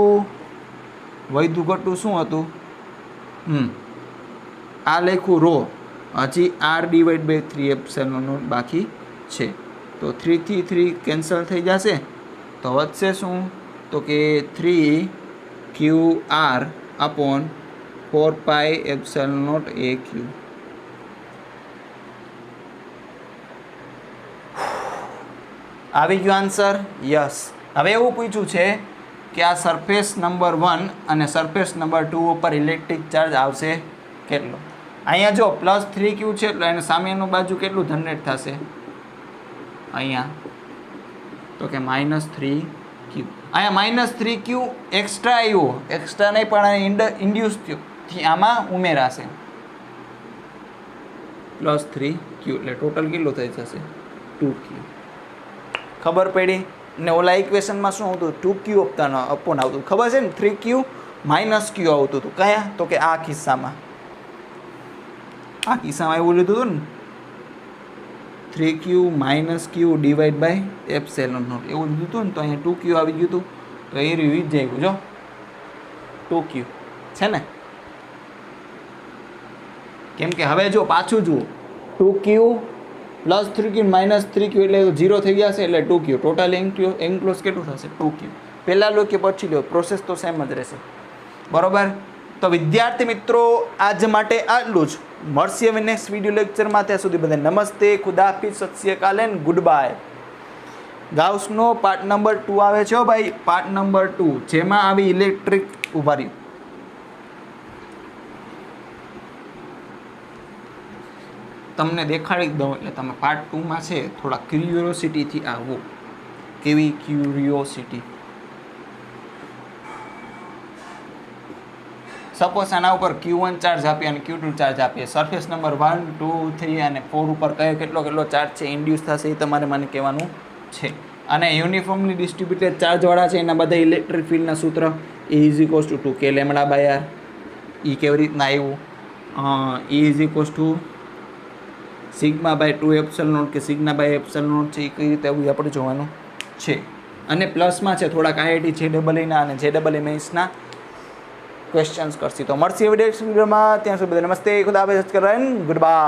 વૈધું ઘટું શું હતું આ લખ્યું રો હજી r divide by 3 epsilon naught બાકી છે તો 3 થી 3 કેન્સલ થઈ જશે તો વધશે શું તો કે 3qr upon 4 pi epsilon naught એ ક્યુ આવી ગયો આન્સર યસ હવે એવું પૂછ્યું છે કે આ સરફેસ નંબર 1 અને સરફેસ નંબર 2 ઉપર ઇલેક્ટ્રિક ચાર્જ આવશે કેટલો અહીંયા જો +3q છે એટલે એને સામેનું બાજુ કેટલું જનરેટ થશે અહીંયા તો કે -3q અહીંયા -3q એક્સ્ટ્રા આવ્યો એક્સ્ટ્રા નહીં પણ ઇન્ડ્યુસ થયો થી આમાં ઉમેરાશે +3q એટલે ટોટલ કેટલું થઈ જશે 2q ખબર પડી ને ઓલા ઇક્વેશનમાં શું આવતું 2q અપોન આવતું ખબર છે ને 3q - q આવતું હતું કયા તો કે આ કિસ્સામાં એવું લીધું હતું ને 3q - q divide by epsilon naught એવું લીધું હતું ને તો અહીંયા 2q આવી ગયું હતું તો એ રહ્યું જ જાય જો 2q છે ને કેમ કે હવે જો પાછું જુઓ 2q +3q - 3q એટલે 0 થઈ ગયા છે એટલે 2q ટોટલ એન્ક્લોઝ કેટલું થશે 2q પહેલાં લો કે પછી લો પ્રોસેસ તો સેમ જ રહેશે બરોબર તો વિદ્યાર્થી મિત્રો આજ માટે આટલું જ મળશે હવે નેક્સ્ટ વિડીયો લેક્ચરમાં ત્યાં સુધી બધા નમસ્તે ખુદાહાફિઝ સત શ્રી અકાલ એન્ડ ગુડ બાય ગાઉસનો પાર્ટ નંબર 2 આવે છે ભાઈ પાર્ટ નંબર 2 જેમાં આવી ઇલેક્ટ્રિક ઉભા રહ્યું તમને દેખાડી દઉં એટલે તમે પાર્ટ 2માં છે થોડા ક્યુરિયોસિટીથી આવો કેવી ક્યુરિયોસિટી સપોઝ આના ઉપર Q1 ચાર્જ આપીએ અને Q2 ચાર્જ આપીએ સરફેસ નંબર 1 2 3 અને 4 ઉપર કેટલો ચાર્જ છે ઇન્ડ્યુસ થશે એ તમારે મને કહેવાનું છે અને યુનિફોર્મલી ડિસ્ટ્રીબ્યુટેડ ચાર્જવાળા છે એના બધા ઇલેક્ટ્રિક ફિલ્ડના સૂત્ર E = 2k λ/r એ કેવી રીતના આવ્યું E = σ/2 એપ્સિલોન નોટ કે σ/ε છે એ કઈ રીતે આવું આપણે જોવાનું છે અને પ્લસમાં છે થોડાક IIT JEE અને JEE મેથ્સના ક્વેશ્ચન્સ કરશી તો મળશે વિડીયોમાં ત્યાં સુધી નમસ્તે ખુદા હાફિઝ ગુડ બાય